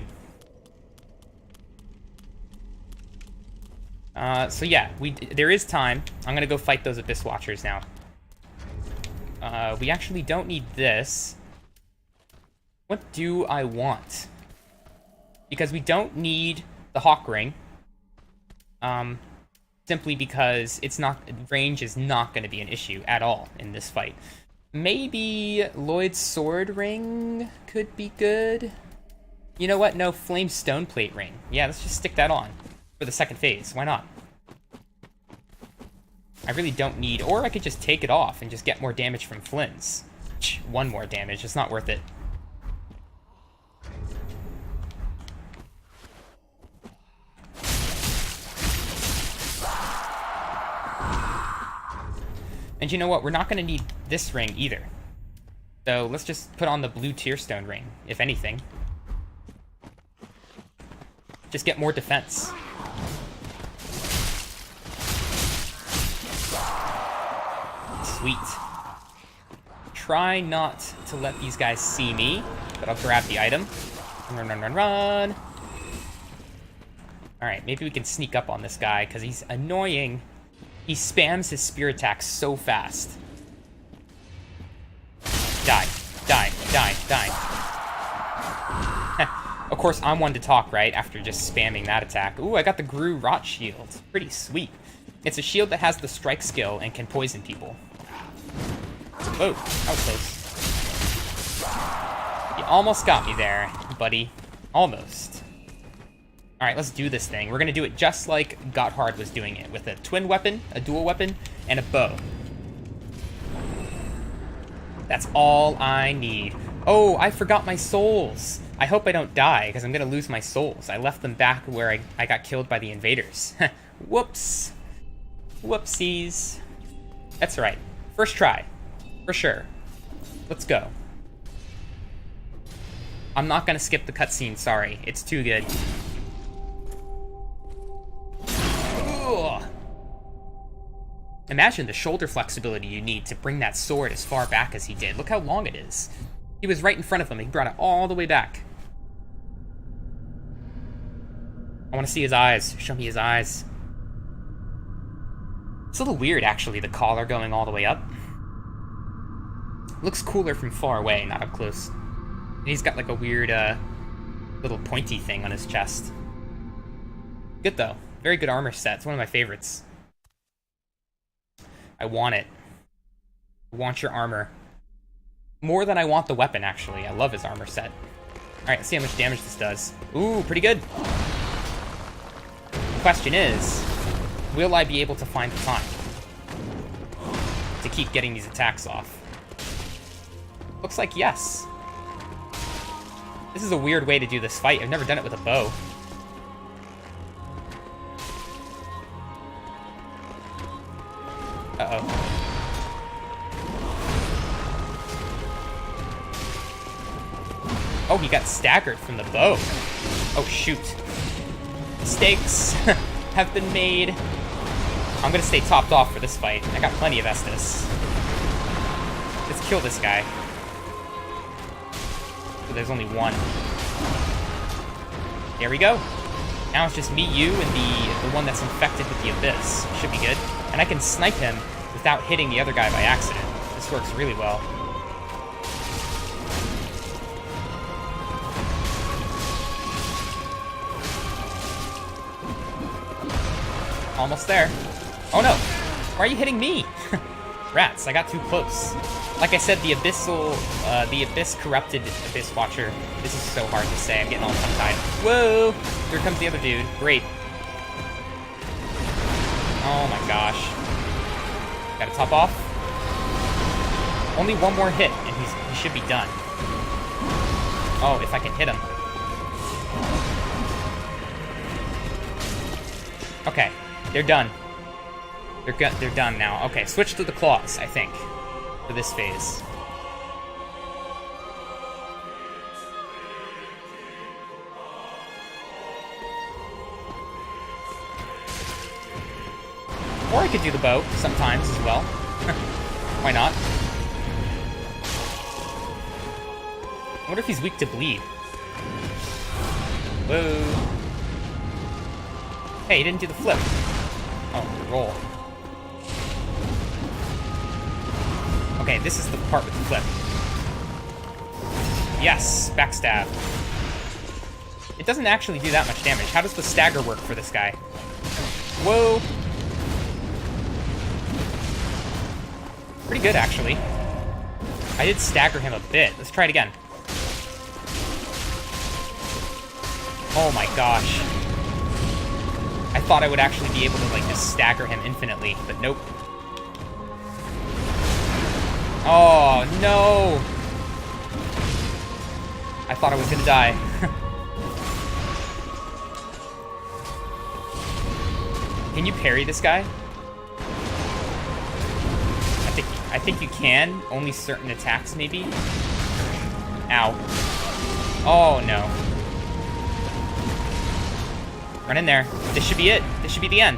So yeah, there is time. I'm gonna go fight those Abyss Watchers now. We actually don't need this. What do I want? Because we don't need the Hawk Ring. Simply because range is not going to be an issue at all in this fight. Maybe Lloyd's Sword Ring could be good. You know what? No, Flame Stone Plate Ring. Yeah, let's just stick that on for the second phase. Why not? I really don't need... Or I could just take it off and just get more damage from Flynn's. One more damage. It's not worth it. And you know what? We're not going to need this ring either. So let's just put on the blue Tearstone ring, if anything. Just get more defense. Sweet. Try not to let these guys see me, but I'll grab the item. Run, run, run, run. Alright, maybe we can sneak up on this guy, because he's annoying. He spams his spear attacks so fast. Die. Die. Die. Die. Of course, I'm one to talk, right? After just spamming that attack. Ooh, I got the Gru Rot Shield. Pretty sweet. It's a shield that has the strike skill and can poison people. Whoa, that was close. You almost got me there, buddy. Almost. Alright, let's do this thing. We're gonna do it just like Gotthard was doing it, with a twin weapon, a dual weapon, and a bow. That's all I need. Oh, I forgot my souls. I hope I don't die, because I'm gonna lose my souls. I left them back where I got killed by the invaders. Whoops. Whoopsies. That's right. First try. For sure. Let's go. I'm not gonna skip the cutscene, sorry. It's too good. Ugh. Imagine the shoulder flexibility you need to bring that sword as far back as he did. Look how long it is. He was right in front of him. He brought it all the way back. I want to see his eyes. Show me his eyes. It's a little weird, actually, the collar going all the way up. Looks cooler from far away, not up close. And he's got like a weird, little pointy thing on his chest. Good, though. Very good armor set. It's one of my favorites. I want it. I want your armor. More than I want the weapon, actually. I love his armor set. Alright, let's see how much damage this does. Ooh, pretty good. The question is, will I be able to find the time to keep getting these attacks off? Looks like yes. This is a weird way to do this fight. I've never done it with a bow. Uh-oh. staggered from the bow. Oh, shoot. Mistakes have been made. I'm gonna stay topped off for this fight. I got plenty of Estus. Let's kill this guy. So there's only one. There we go. Now it's just me, you, and the one that's infected with the Abyss. Should be good. And I can snipe him without hitting the other guy by accident. This works really well. Almost there. Oh no! Why are you hitting me? Rats, I got too close. Like I said, the Abyss corrupted Abyss Watcher. This is so hard to say, I'm getting all tongue-tied. Whoa! Here comes the other dude. Great. Oh my gosh. Gotta top off. Only one more hit, and he should be done. Oh, if I can hit him. Okay, they're done. They're done now. Okay, switch to the claws, I think, for this phase. Or I could do the bow sometimes as well. Why not? I wonder if he's weak to bleed. Whoa. Hey, he didn't do the flip. Oh, the roll. Okay, this is the part with the flip. Yes, backstab. It doesn't actually do that much damage. How does the stagger work for this guy? Whoa. Pretty good, actually. I did stagger him a bit. Let's try it again. Oh my gosh. I thought I would actually be able to, like, just stagger him infinitely, but nope. Oh, no! I thought I was gonna die. Can you parry this guy? I think you can. Only certain attacks, maybe? Ow. Oh, no. Run in there. This should be it. This should be the end.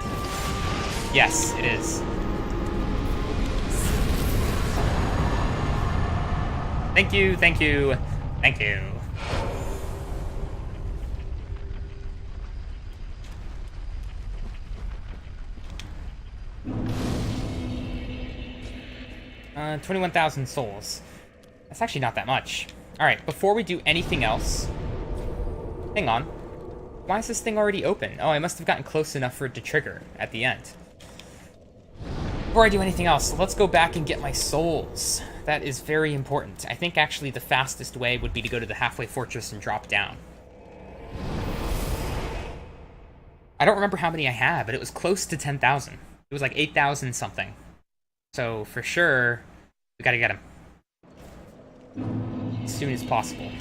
Yes, it is. Thank you, thank you, thank you. Uh, 21,000 souls. That's actually not that much. Alright, before we do anything else... Hang on. Why is this thing already open? Oh, I must have gotten close enough for it to trigger at the end. Before I do anything else, let's go back and get my souls. That is very important. I think actually the fastest way would be to go to the halfway fortress and drop down. I don't remember how many I had, but it was close to 10,000. It was like 8,000 something. So for sure, we gotta get him. As soon as possible.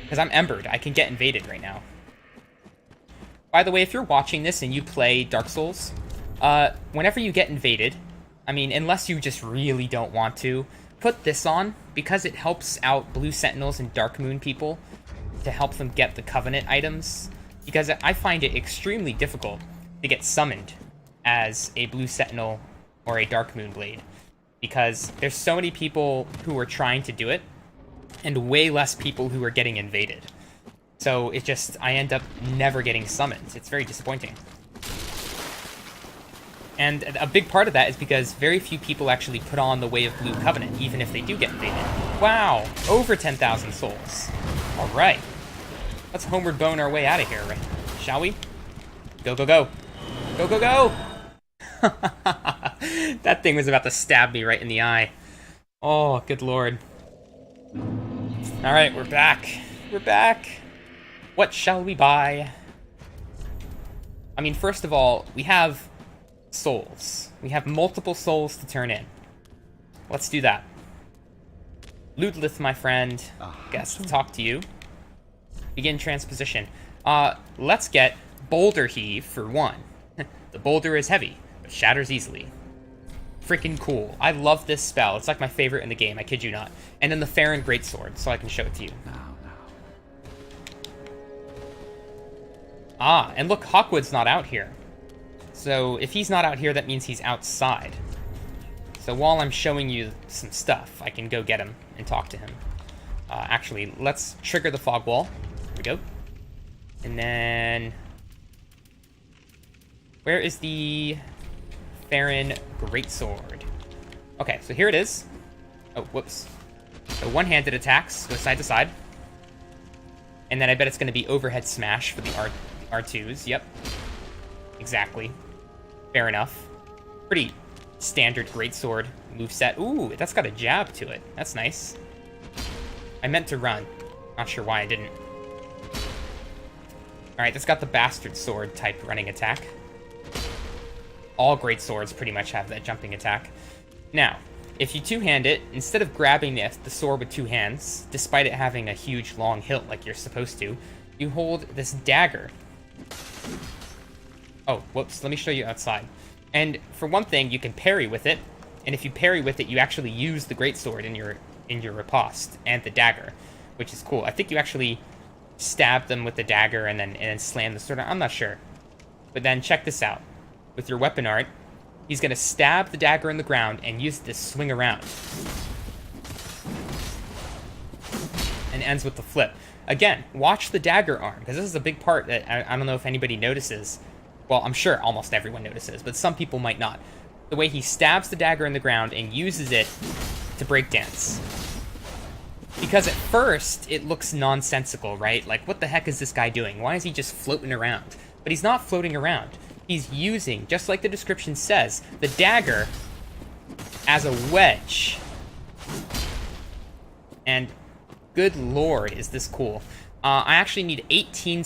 Because I'm embered. I can get invaded right now. By the way, if you're watching this and you play Dark Souls, whenever you get invaded, I mean, unless you just really don't want to, put this on, because it helps out Blue Sentinels and Dark Moon people to help them get the Covenant items, because I find it extremely difficult to get summoned as a Blue Sentinel or a Dark Moon Blade, because there's so many people who are trying to do it, and way less people who are getting invaded. So it just, I end up never getting summoned. It's very disappointing. And a big part of that is because very few people actually put on the Way of Blue Covenant, even if they do get invaded. Wow, over 10,000 souls. All right, let's homeward bone our way out of here, right? Shall we? Go, go, go. Go, go, go! That thing was about to stab me right in the eye. Oh, good lord. All right, we're back. We're back. What shall we buy? I mean, first of all, we have souls. We have multiple souls to turn in. Let's do that. Ludlith, my friend, guess to talk to you. Begin transposition. Let's get Boulder Heave for one. The boulder is heavy, but shatters easily. Freaking cool. I love this spell. It's like my favorite in the game, I kid you not. And then the Farron Greatsword, so I can show it to you. Ah, and look, Hawkwood's not out here. So if he's not out here, that means he's outside. So while I'm showing you some stuff, I can go get him and talk to him. Actually, let's trigger the fog wall. Here we go. And then... where is the Farron Greatsword? Okay, so here it is. Oh, whoops. So one-handed attacks, go side to side. And then I bet it's going to be overhead smash for the R2s. Yep. Exactly. Fair enough. Pretty standard greatsword moveset. Ooh, that's got a jab to it. That's nice. I meant to run. Not sure why I didn't. Alright, that's got the bastard sword type running attack. All great swords pretty much have that jumping attack. Now, if you two-hand it, instead of grabbing the sword with two hands, despite it having a huge long hilt like you're supposed to, you hold this dagger. Oh, whoops, let me show you outside. And for one thing, you can parry with it, and if you parry with it, you actually use the greatsword in your riposte and the dagger, which is cool. I think you actually stab them with the dagger and then slam the sword. I'm not sure. But then check this out. With your weapon art, he's going to stab the dagger in the ground and use it to swing around. And ends with the flip. Again, watch the dagger arm, because this is a big part that I don't know if anybody notices. Well, I'm sure almost everyone notices, but some people might not. The way he stabs the dagger in the ground and uses it to breakdance. Because at first, it looks nonsensical, right? Like, what the heck is this guy doing? Why is he just floating around? But he's not floating around. He's using, just like the description says, the dagger as a wedge. And good lord, is this cool. I actually need 18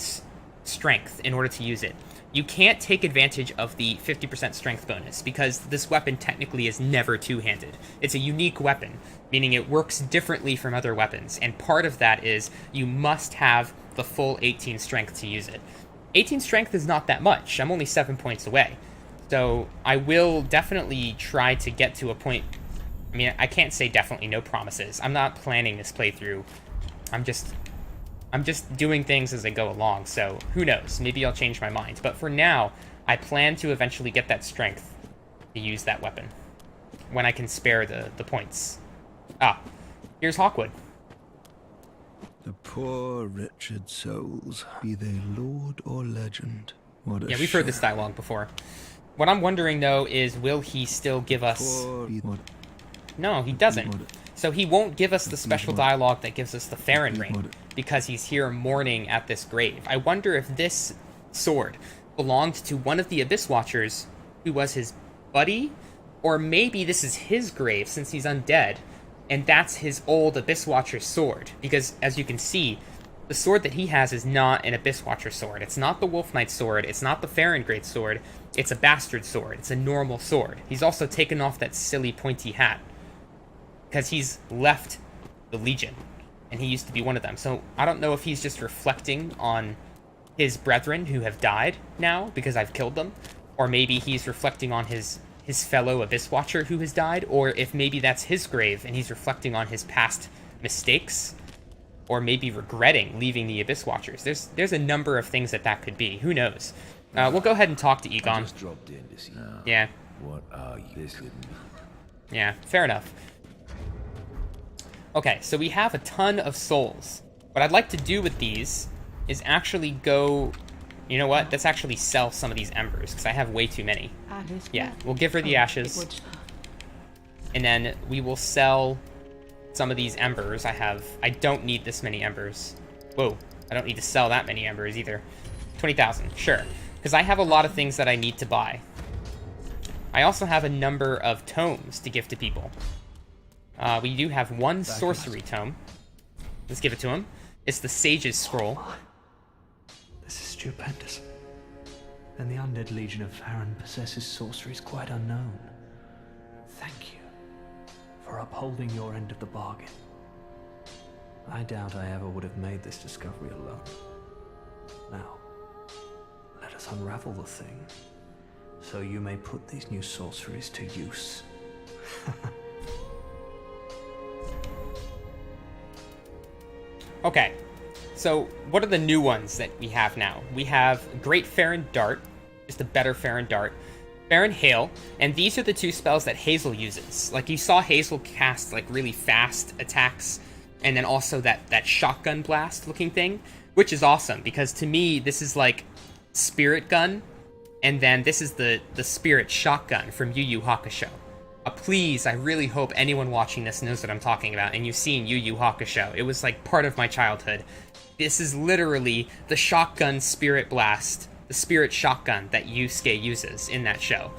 strength in order to use it. You can't take advantage of the 50% strength bonus because this weapon technically is never two-handed. It's a unique weapon, meaning it works differently from other weapons, and part of that is you must have the full 18 strength to use it. 18 strength is not that much. I'm only 7 points away. So I will definitely try to get to a point... I mean, I can't say definitely, no promises. I'm not planning this playthrough. I'm just doing things as I go along, so who knows? Maybe I'll change my mind. But for now, I plan to eventually get that strength to use that weapon when I can spare the points. Ah, here's Hawkwood. The poor wretched souls, be they lord or legend. What a Yeah, we've heard this dialogue before. What I'm wondering, though, is will he still give us... No, he doesn't. So he won't give us the special dialogue that gives us the Farron ring, because he's here mourning at this grave. I wonder if this sword belonged to one of the Abyss Watchers who was his buddy, or maybe this is his grave since he's undead, and that's his old Abyss Watcher sword. Because, as you can see, the sword that he has is not an Abyss Watcher sword. It's not the Wolf Knight sword. It's not the Farron Great sword. It's a bastard sword. It's a normal sword. He's also taken off that silly pointy hat, because he's left the Legion, and he used to be one of them. So I don't know if he's just reflecting on his brethren who have died now, because I've killed them, or maybe he's reflecting on his fellow Abyss Watcher who has died, or if maybe that's his grave, and he's reflecting on his past mistakes, or maybe regretting leaving the Abyss Watchers. There's a number of things that could be. Who knows? We'll go ahead and talk to Egon. I just dropped in to see. Yeah. What are you? This couldn't be. Yeah, fair enough. Okay, so we have a ton of souls. What I'd like to do with these is actually go... You know what? Let's actually sell some of these embers, because I have way too many. Yeah, we'll give her the ashes. And then we will sell some of these embers. I don't need this many embers. Whoa, I don't need to sell that many embers either. 20,000, sure. Because I have a lot of things that I need to buy. I also have a number of tomes to give to people. We do have one sorcery tome. Let's give it to him. It's the Sage's Scroll. This is stupendous. Then the undead legion of Farron possesses sorceries quite unknown. Thank you for upholding your end of the bargain. I doubt I ever would have made this discovery alone. Now, let us unravel the thing, so you may put these new sorceries to use. Okay, So, what are the new ones that we have now? We have Great Farron Dart, just a better Farron Dart. Farron Hail, and these are the two spells that Heysel uses. Like, you saw Heysel cast, like, really fast attacks, and then also that shotgun blast looking thing, which is awesome, because to me, this is like Spirit Gun, and then this is the Spirit Shotgun from Yu Yu Hakusho. Please, I really hope anyone watching this knows what I'm talking about, and you've seen Yu Yu Hakusho. It was like part of my childhood. This is literally the shotgun Spirit Blast, the Spirit Shotgun that Yusuke uses in that show.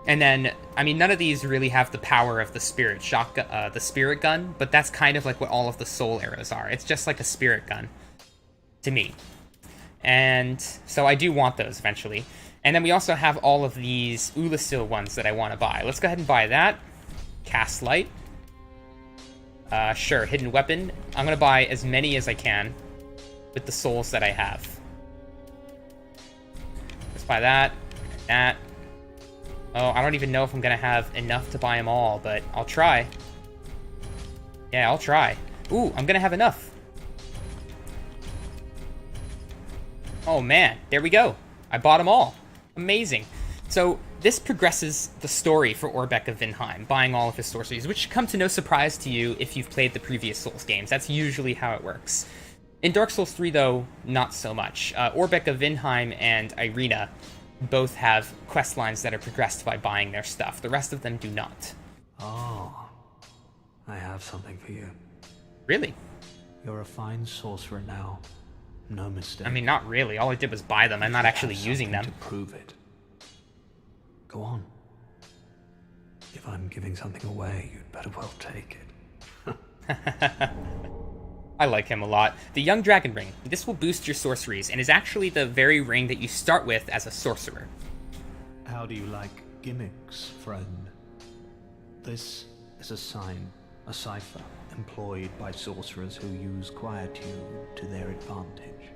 And then, I mean, none of these really have the power of the Spirit Shotgun, the Spirit Gun, but that's kind of like what all of the Soul Arrows are. It's just like a Spirit Gun, to me. And so I do want those eventually. And then we also have all of these Ulasil ones that I want to buy. Let's go ahead and buy that. Cast Light. Sure, Hidden Weapon. I'm going to buy as many as I can with the souls that I have. Let's buy that. That. Oh, I don't even know if I'm going to have enough to buy them all, but I'll try. Yeah, I'll try. Ooh, I'm going to have enough. Oh, man. There we go. I bought them all. Amazing. So this progresses the story for Orbeck of Vinheim, buying all of his sorceries, which should come to no surprise to you if you've played the previous Souls games. That's usually how it works. In Dark Souls 3, though, not so much. Orbeck of Vinheim and Irina both have quest lines that are progressed by buying their stuff. The rest of them do not. Oh, I have something for you. Really? You're a fine sorcerer now. No mistake. I mean, not really. All I did was buy them. I'm not actually using them. To prove it. Go on. If I'm giving something away, you'd better well take it. I like him a lot. The Young Dragon Ring. This will boost your sorceries, and is actually the very ring that you start with as a sorcerer. How do you like gimmicks, friend? This is a sign, a cipher, employed by sorcerers who use quietude to their advantage.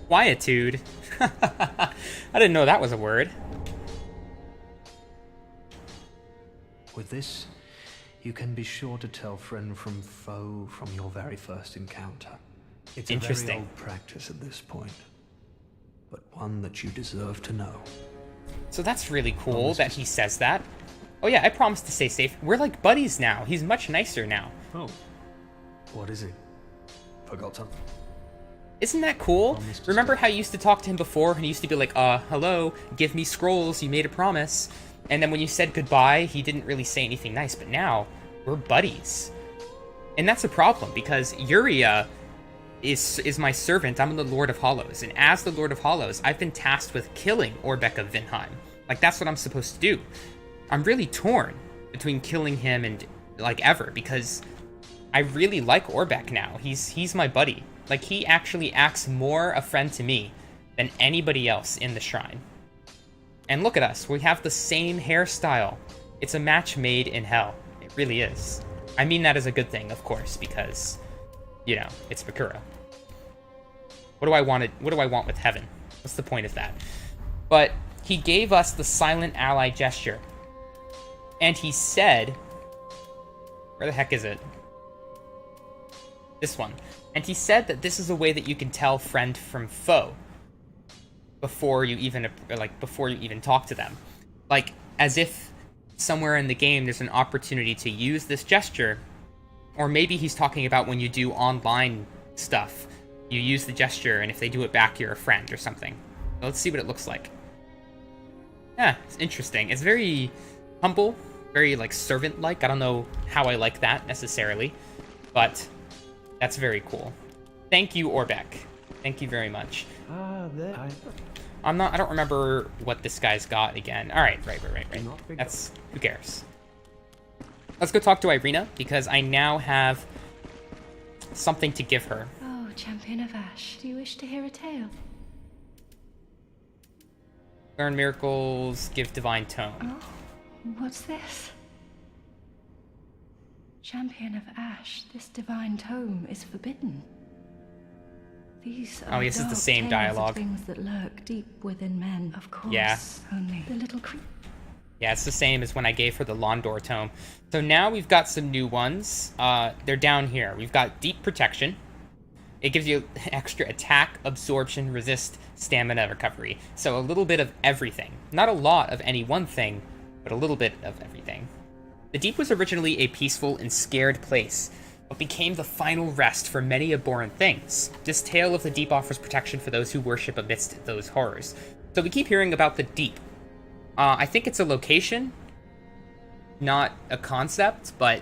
Quietude? I didn't know that was a word. With this, you can be sure to tell friend from foe from your very first encounter. It's a very old practice at this point, but one that you deserve to know. So that's really cool that he says that. Oh yeah, I promised to stay safe. We're like buddies now. He's much nicer now. Oh, what is it? Forgot something? Isn't that cool? Remember how you used to talk to him before and he used to be like, hello, give me scrolls, you made a promise. And then when you said goodbye, he didn't really say anything nice, but now we're buddies. And that's a problem because Yuria is my servant. I'm the Lord of Hollows. And as the Lord of Hollows, I've been tasked with killing Orbeck of Vinheim. Like, that's what I'm supposed to do. I'm really torn between killing him and, like, ever, because I really like Orbeck now. He's my buddy. Like, he actually acts more a friend to me than anybody else in the shrine. And look at us. We have the same hairstyle. It's a match made in hell. It really is. I mean that as a good thing, of course, because, you know, it's Mukuro. What do I want with heaven? What's the point of that? But he gave us the silent ally gesture. And he said, where the heck is it? This one. And he said that this is a way that you can tell friend from foe before you even talk to them. Like, as if somewhere in the game there's an opportunity to use this gesture, or maybe he's talking about when you do online stuff, you use the gesture, and if they do it back, you're a friend or something. So let's see what it looks like. Yeah, it's interesting. It's very humble, very, like, servant-like. I don't know how I like that, necessarily, but that's very cool. Thank you, Orbeck. Thank you very much. I don't remember what this guy's got again. All right. That's, who cares? Let's go talk to Irina, because I now have something to give her. Oh, Champion of Ash, do you wish to hear a tale? Learn miracles, give divine tome. Oh, what's this? Champion of Ash, this divine tome is forbidden. These are this is the dark same tales dialogue. Of things that lurk deep within men, of course. Yeah. Only the little creep. Yeah, it's the same as when I gave her the Londor tome. So now we've got some new ones. They're down here. We've got Deep Protection, It gives you extra attack, absorption, resist, stamina, recovery. So a little bit of everything. Not a lot of any one thing, but a little bit of everything. The Deep was originally a peaceful and scared place, but became the final rest for many abhorrent things. This tale of the Deep offers protection for those who worship amidst those horrors. So we keep hearing about the Deep. I think it's a location, not a concept, but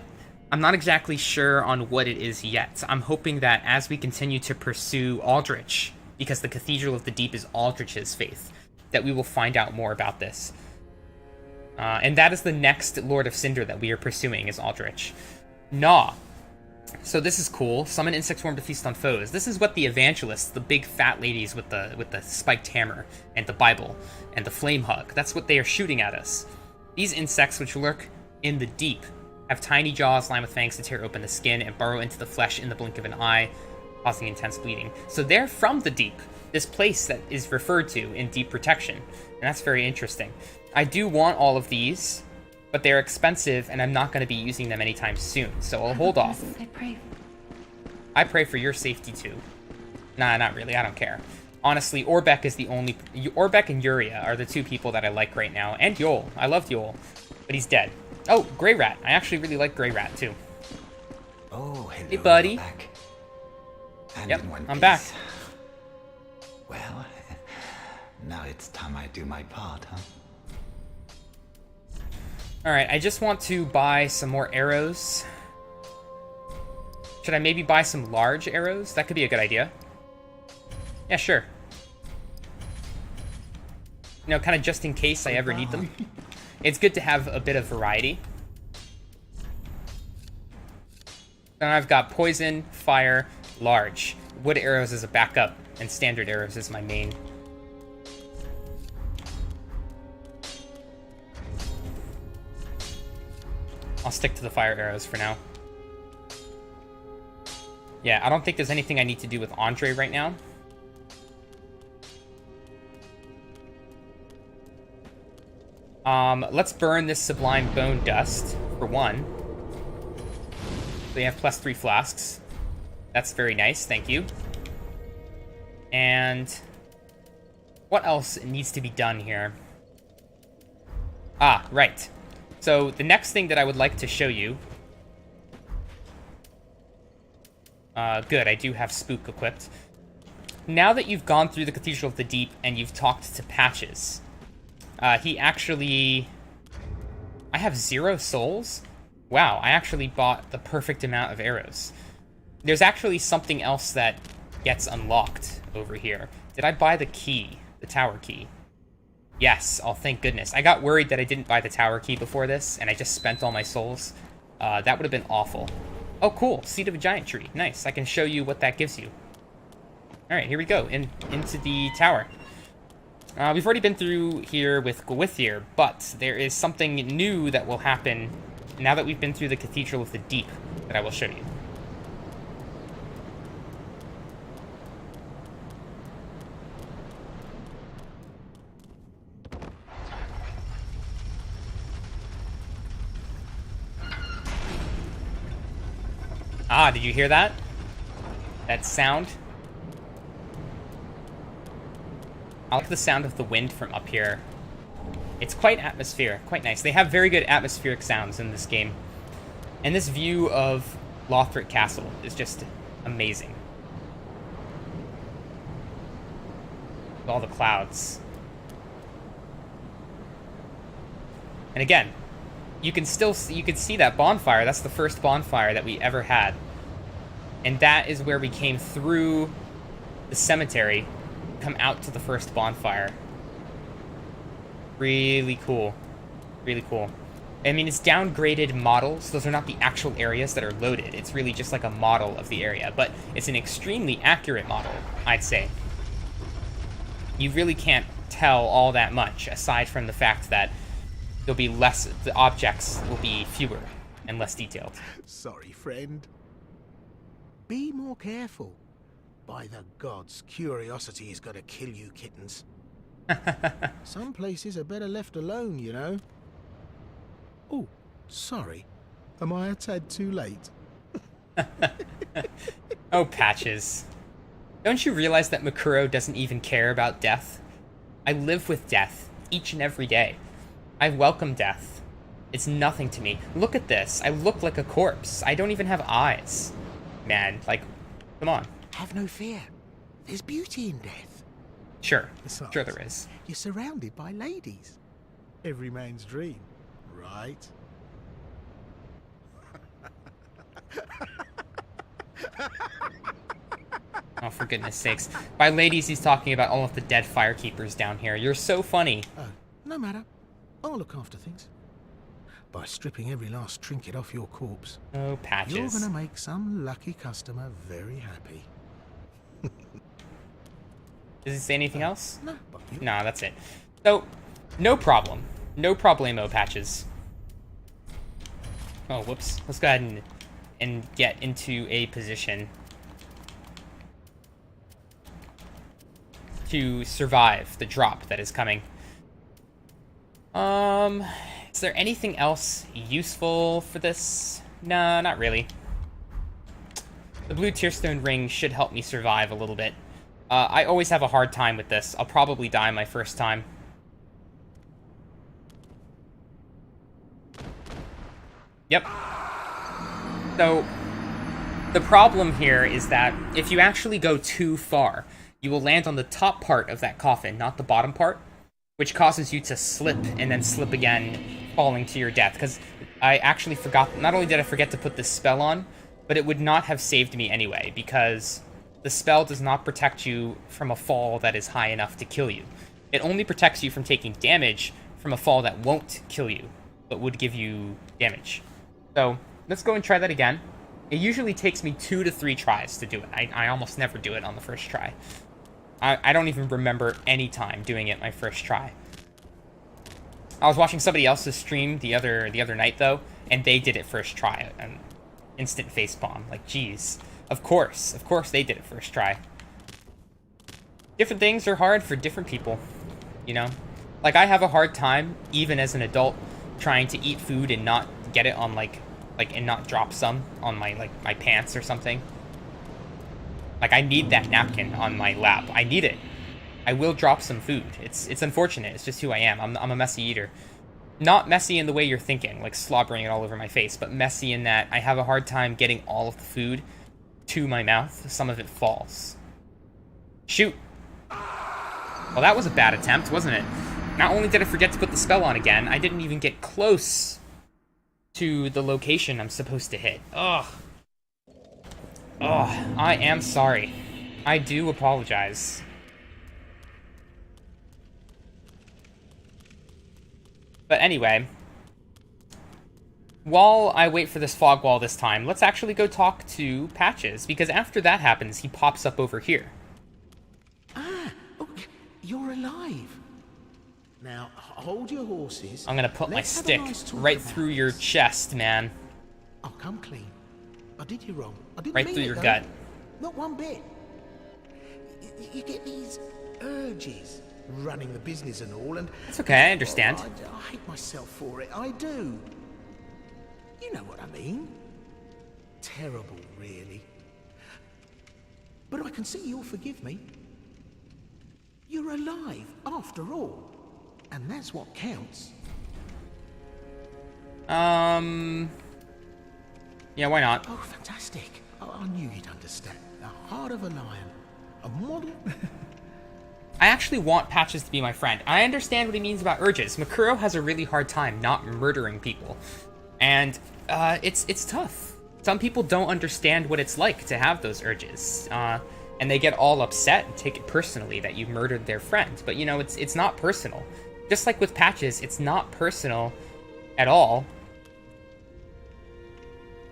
I'm not exactly sure on what it is yet. I'm hoping that as we continue to pursue Aldrich, because the Cathedral of the Deep is Aldrich's faith, that we will find out more about this. And that is the next Lord of Cinder that we are pursuing, is Aldrich. Gnaw. So this is cool. Summon insect swarm to feast on foes. This is what the evangelists, the big fat ladies with the spiked hammer and the Bible and the flame hug, that's what they are shooting at us. These insects, which lurk in the deep, have tiny jaws lined with fangs to tear open the skin and burrow into the flesh in the blink of an eye, causing intense bleeding. So they're from the Deep, this place that is referred to in Deep Protection, and that's very interesting. I do want all of these, but they're expensive, and I'm not going to be using them anytime soon, so I'll hold off. I pray for your safety too. Nah, not really. I don't care. Honestly, Orbeck is the only... Orbeck and Yuria are the two people that I like right now, and Yol. I loved Yol, but he's dead. Oh, Grey Rat. I actually really like Grey Rat too. Oh, hello. Hey, buddy. Back. And Yep, in one I'm piece. back. Well, now it's time I do my part, huh? Alright, I just want to buy some more arrows. Should I maybe buy some large arrows? That could be a good idea. Yeah, sure. You know, kind of just in case I ever need them. It's good to have a bit of variety. Then I've got poison, fire, large. Wood arrows is a backup, and standard arrows is my main. I'll stick to the fire arrows for now. Yeah, I don't think there's anything I need to do with Andre right now. Let's burn this Sublime Bone Dust, for one. So you have +3 flasks. That's very nice, thank you. And what else needs to be done here? Ah, right. So the next thing that I would like to show you... good, I do have Spook equipped. Now that you've gone through the Cathedral of the Deep and you've talked to Patches, he actually... I have 0 souls? Wow, I actually bought the perfect amount of arrows. There's actually something else that gets unlocked over here. Did I buy the key? The tower key? Yes, oh thank goodness. I got worried that I didn't buy the tower key before this, and I just spent all my souls. That would have been awful. Oh cool, Seed of a Giant Tree. Nice, I can show you what that gives you. Alright, here we go, into the tower. We've already been through here with Gwithir, but there is something new that will happen now that we've been through the Cathedral of the Deep that I will show you. Ah, did you hear that? That sound? I like the sound of the wind from up here. It's quite atmospheric, quite nice. They have very good atmospheric sounds in this game. And this view of Lothric Castle is just amazing. With all the clouds. And again, you can see that bonfire. That's the first bonfire that we ever had. And that is where we came through the cemetery, come out to the first bonfire. Really cool. Really cool. I mean, it's downgraded models. Those are not the actual areas that are loaded. It's really just like a model of the area. But it's an extremely accurate model, I'd say. You really can't tell all that much, aside from the fact that there'll be less, the objects will be fewer and less detailed. Sorry, friend. Be more careful. By the gods, curiosity is gonna kill you, kittens. Some places are better left alone, you know. Oh, sorry. Am I a tad too late? Oh, Patches. Don't you realize that Mukuro doesn't even care about death? I live with death each and every day. I welcome death. It's nothing to me. Look at this. I look like a corpse. I don't even have eyes. Man, like, come on. Have no fear. There's beauty in death. Sure. Besides, Sure there is. You're surrounded by ladies. Every man's dream, right? Oh, for goodness sakes. By ladies, he's talking about all of the dead firekeepers down here. You're so funny. Oh, no matter. I'll look after things. By stripping every last trinket off your corpse. Oh, Patches. You're gonna make some lucky customer very happy. Does he say anything else? No, but you... No, that's it. So, no problem. No problemo, Patches. Oh, whoops. Let's go ahead and get into a position to survive the drop that is coming. Is there anything else useful for this? No, not really. The blue tearstone ring should help me survive a little bit. I always have a hard time with this. I'll probably die my first time. Yep. So, the problem here is that if you actually go too far, you will land on the top part of that coffin, not the bottom part, which causes you to slip and then slip again, falling to your death. Because I actually forgot, not only did I forget to put this spell on, but it would not have saved me anyway, because the spell does not protect you from a fall that is high enough to kill you. It only protects you from taking damage from a fall that won't kill you, but would give you damage. So, let's go and try that again. It usually takes me 2 to 3 tries to do it. I almost never do it on the first try. I don't even remember any time doing it my first try. I was watching somebody else's stream the other night, though, and they did it first try. An instant facepalm. Like, geez. Of course they did it first try. Different things are hard for different people, you know? Like, I have a hard time, even as an adult, trying to eat food and not get it on, and not drop some on my pants or something. Like, I need that napkin on my lap. I need it. I will drop some food. It's unfortunate. It's just who I am. I'm a messy eater. Not messy in the way you're thinking, like slobbering it all over my face, but messy in that I have a hard time getting all of the food to my mouth. Some of it falls. Shoot. Well, that was a bad attempt, wasn't it? Not only did I forget to put the spell on again, I didn't even get close to the location I'm supposed to hit. Ugh. Oh, I am sorry. I do apologize. But anyway, while I wait for this fog wall this time, let's actually go talk to Patches, because after that happens, he pops up over here. Ah, look, you're alive. Now, hold your horses. I'm gonna put my Let's have a stick nice talk right about through your this. chest, man. I'll come clean. I did you wrong. I didn't Right mean through it, your though. gut. Not one bit. You get these urges, running the business and all, and... It's okay, I understand. I hate myself for it, I do. You know what I mean. Terrible, really. But I can see you'll forgive me. You're alive, after all. And that's what counts. Yeah, why not? Oh, fantastic. I knew you'd understand. The heart of a lion. A model... I actually want Patches to be my friend. I understand what he means about urges. Mukuro has a really hard time not murdering people. And, it's tough. Some people don't understand what it's like to have those urges. And they get all upset and take it personally that you murdered their friend. But, you know, it's not personal. Just like with Patches, it's not personal at all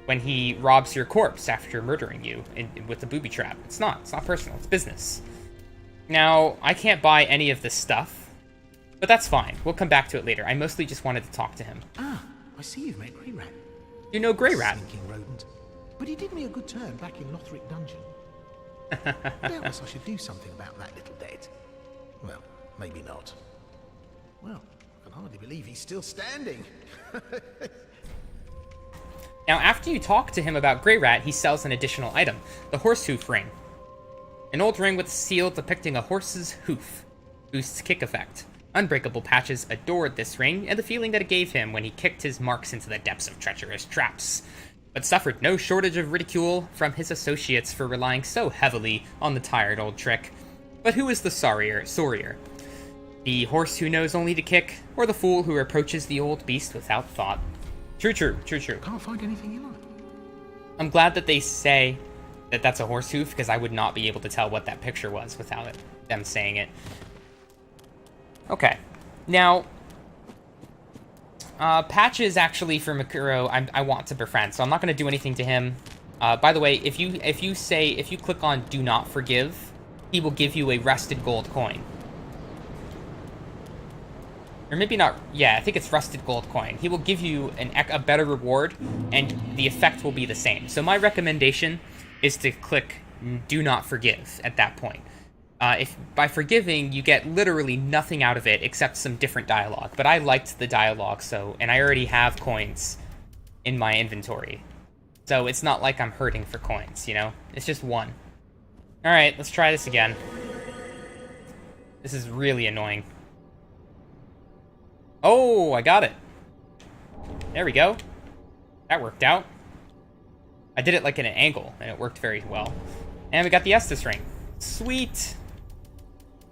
when he robs your corpse after murdering you with the booby trap. It's not personal, it's business. Now, I can't buy any of this stuff, but that's fine. We'll come back to it later. I mostly just wanted to talk to him. Ah, I see you've met Grey Rat. You know Grey Rat? Stinking rodent. But he did me a good turn back in Lothric Dungeon. Doubtless I should do something about that little dead. Well, maybe not. Well, I can hardly believe he's still standing. Now, after you talk to him about Grey Rat, he sells an additional item, the Horsehoof Ring. An old ring with a seal depicting a horse's hoof. Boosts kick effect. Unbreakable Patches adored this ring and the feeling that it gave him when he kicked his marks into the depths of treacherous traps, but suffered no shortage of ridicule from his associates for relying so heavily on the tired old trick. But who is the sorrier? The horse who knows only to kick, or the fool who approaches the old beast without thought? True. Can't find anything you like. I'm glad that they say that that's a horse hoof, because I would not be able to tell what that picture was without them saying it. Okay, now, Patches actually for Mukuro, I want to befriend, so I'm not going to do anything to him. By the way, if you click on Do Not Forgive, he will give you a rusted gold coin. Or maybe not, yeah, I think it's rusted gold coin. He will give you a better reward, and the effect will be the same. So my recommendation is to click Do Not Forgive at that point. If by forgiving, you get literally nothing out of it except some different dialogue. But I liked the dialogue, and I already have coins in my inventory. So it's not like I'm hurting for coins, you know? It's just one. Alright, let's try this again. This is really annoying. Oh, I got it. There we go. That worked out. I did it like at an angle, and it worked very well. And we got the Estus ring. Sweet.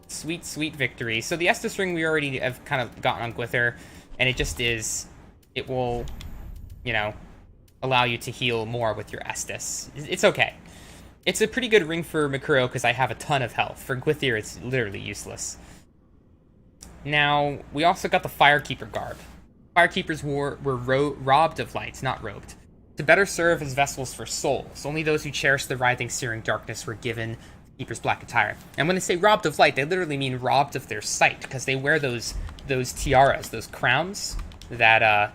Sweet victory. So the Estus ring we already have kind of gotten on Gwither, and it will, you know, allow you to heal more with your Estus. It's okay. It's a pretty good ring for Mukuro because I have a ton of health. For Gwither, it's literally useless. Now, we also got the Firekeeper garb. Firekeepers were robbed of light, not robed, to better serve as vessels for souls. Only those who cherish the writhing, searing darkness were given the Keeper's black attire. And when they say robbed of light, they literally mean robbed of their sight, because they wear those tiaras, those crowns, that,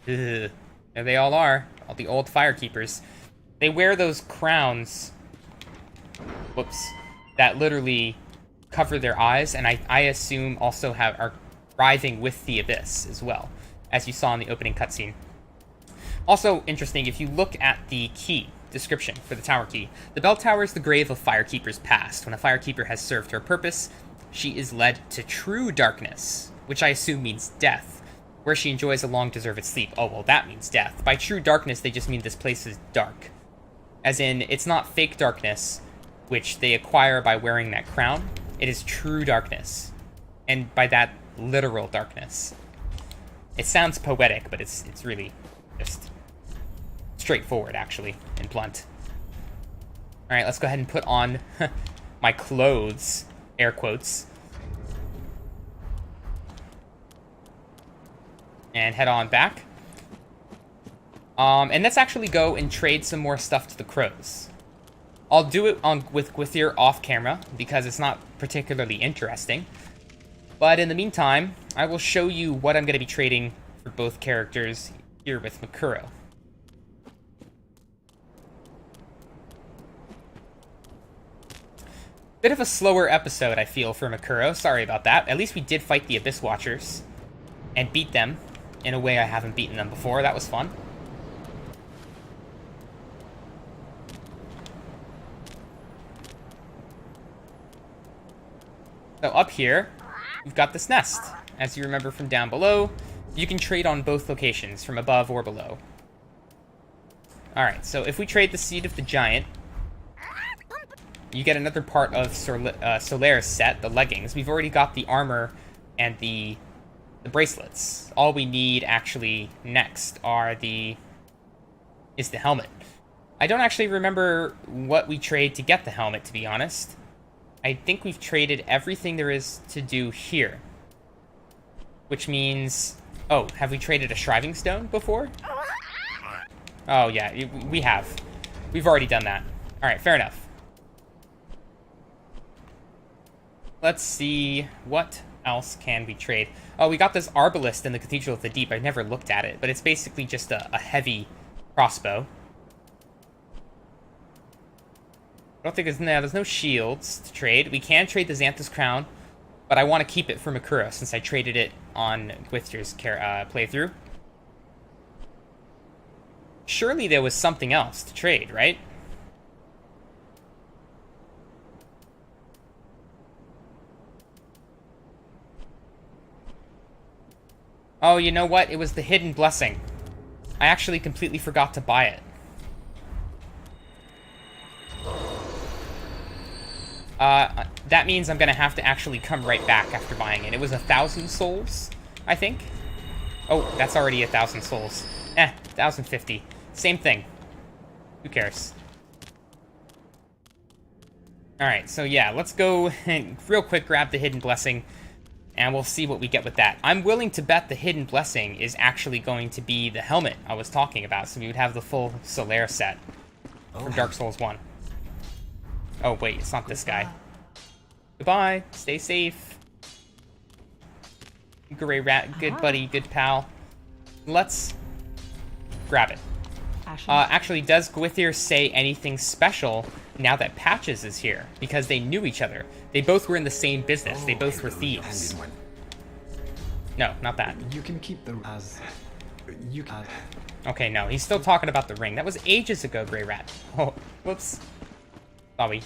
there they all are, all the old Firekeepers. They wear those crowns, that literally cover their eyes, and I assume also are writhing with the abyss as well, as you saw in the opening cutscene. Also interesting, if you look at the key description for the tower key, the bell tower is the grave of Firekeeper's past. When a Firekeeper has served her purpose, she is led to true darkness, which I assume means death, where she enjoys a long-deserved sleep. Oh, well, that means death. By true darkness, they just mean this place is dark. As in, it's not fake darkness, which they acquire by wearing that crown. It is true darkness. And by that, literal darkness. It sounds poetic, but it's really just straightforward, actually, and blunt. Alright, let's go ahead and put on my clothes, air quotes. And head on back. And let's actually go and trade some more stuff to the crows. I'll do it with Gwither off camera, because it's not particularly interesting. But in the meantime, I will show you what I'm going to be trading for both characters here with Mukuro. Bit of a slower episode, I feel, for Mukuro. Sorry about that. At least we did fight the Abyss Watchers and beat them in a way I haven't beaten them before. That was fun. So up here, we've got this nest. As you remember from down below, you can trade on both locations, from above or below. Alright, so if we trade the Seed of the Giant, you get another part of Solaris set, the leggings. We've already got the armor and the bracelets. All we need, actually, next is the helmet. I don't actually remember what we trade to get the helmet, to be honest. I think we've traded everything there is to do here. Which means... Oh, have we traded a Shriving Stone before? Oh, yeah, we have. We've already done that. Alright, fair enough. Let's see, what else can we trade? Oh, we got this Arbalist in the Cathedral of the Deep. I've never looked at it, but it's basically just a heavy crossbow. I don't think there's no shields to trade. We can trade the Xanthus Crown, but I want to keep it for Mukuro since I traded it on Gwither's playthrough. Surely there was something else to trade, right? Oh, you know what? It was the hidden blessing. I actually completely forgot to buy it. That means I'm gonna have to actually come right back after buying it. It was 1,000 souls, I think. Oh, that's already 1,000 souls. 1,050. Same thing. Who cares? Alright, so yeah, let's go and real quick grab the hidden blessing, and we'll see what we get with that. I'm willing to bet the hidden blessing is actually going to be the helmet I was talking about, so we would have the full Solaire set from Dark Souls 1. Oh, wait, it's not this guy. Goodbye. Stay safe. Gray Rat, good buddy, good pal. Let's grab it. Actually, does Gwithyr say anything special now that Patches is here? Because they knew each other. They both were in the same business. They both were thieves. No, not that. You can keep the as you can. Okay, no, he's still talking about the ring. That was ages ago, Gray Rat. Oh, whoops. Sorry. It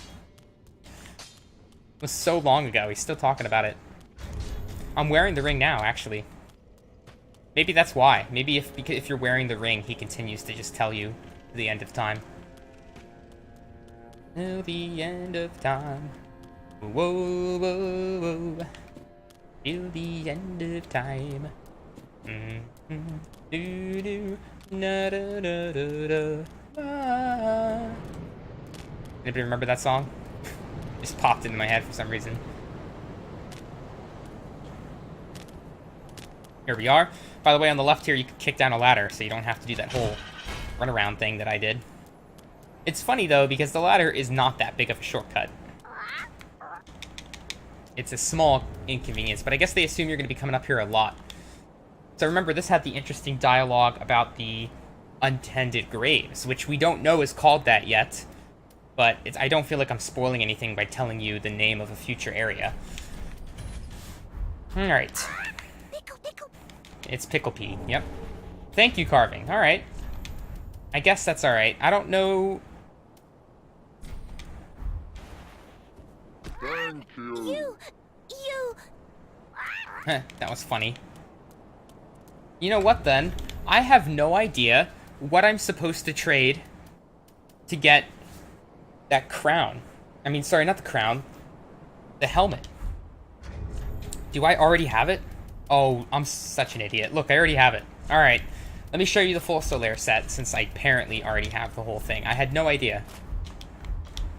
was so long ago. He's still talking about it. I'm wearing the ring now, actually. Maybe that's why. Maybe if you're wearing the ring, he continues to just tell you the end of time. Till the end of time. Whoa, whoa, whoa. Till the end of time. Do do. Na da da da da. Ah. Anybody remember that song? Just popped into my head for some reason. Here we are. By the way, on the left here, you can kick down a ladder, so you don't have to do that whole runaround thing that I did. It's funny, though, because the ladder is not that big of a shortcut. It's a small inconvenience, but I guess they assume you're going to be coming up here a lot. So remember, this had the interesting dialogue about the untended graves, which we don't know is called that yet, but I don't feel like I'm spoiling anything by telling you the name of a future area. Alright. It's Pickle Pea, yep. Thank you, Carving. Alright. I guess that's alright. I don't know... Thank you. That was funny. You know what, then? I have no idea what I'm supposed to trade to get that crown. I mean, sorry, not the crown. The helmet. Do I already have it? Oh, I'm such an idiot. Look, I already have it. Alright. Let me show you the full Solaire set, since I apparently already have the whole thing. I had no idea.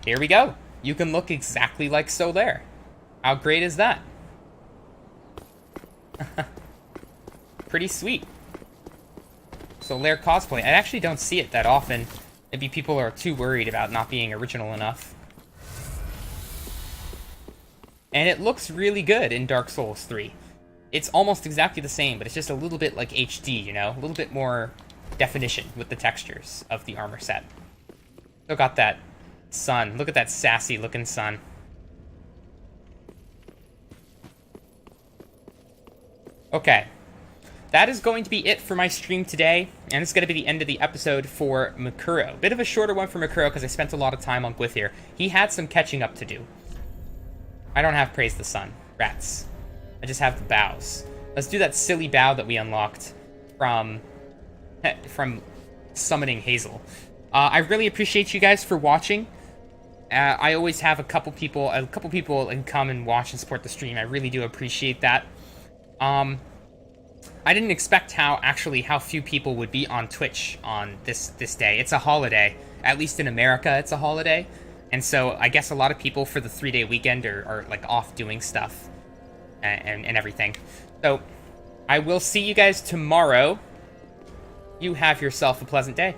Here we go. You can look exactly like Solaire. How great is that? Pretty sweet. Solaire cosplay. I actually don't see it that often. Maybe people are too worried about not being original enough. And it looks really good in Dark Souls 3. It's almost exactly the same, but it's just a little bit like HD, you know? A little bit more definition with the textures of the armor set. Still got that sun. Look at that sassy looking sun. Okay. That is going to be it for my stream today, and it's going to be the end of the episode for Mukuro. Bit of a shorter one for Mukuro because I spent a lot of time on Gwithyr. He had some catching up to do. I don't have Praise the Sun. Rats. I just have the bows. Let's do that silly bow that we unlocked from summoning Heysel. I really appreciate you guys for watching. I always have a couple people come and watch and support the stream. I really do appreciate that. I didn't expect how few people would be on Twitch on this day. It's a holiday. At least in America, it's a holiday. And so I guess a lot of people for the 3-day weekend are like off doing stuff and everything. So I will see you guys tomorrow. You have yourself a pleasant day.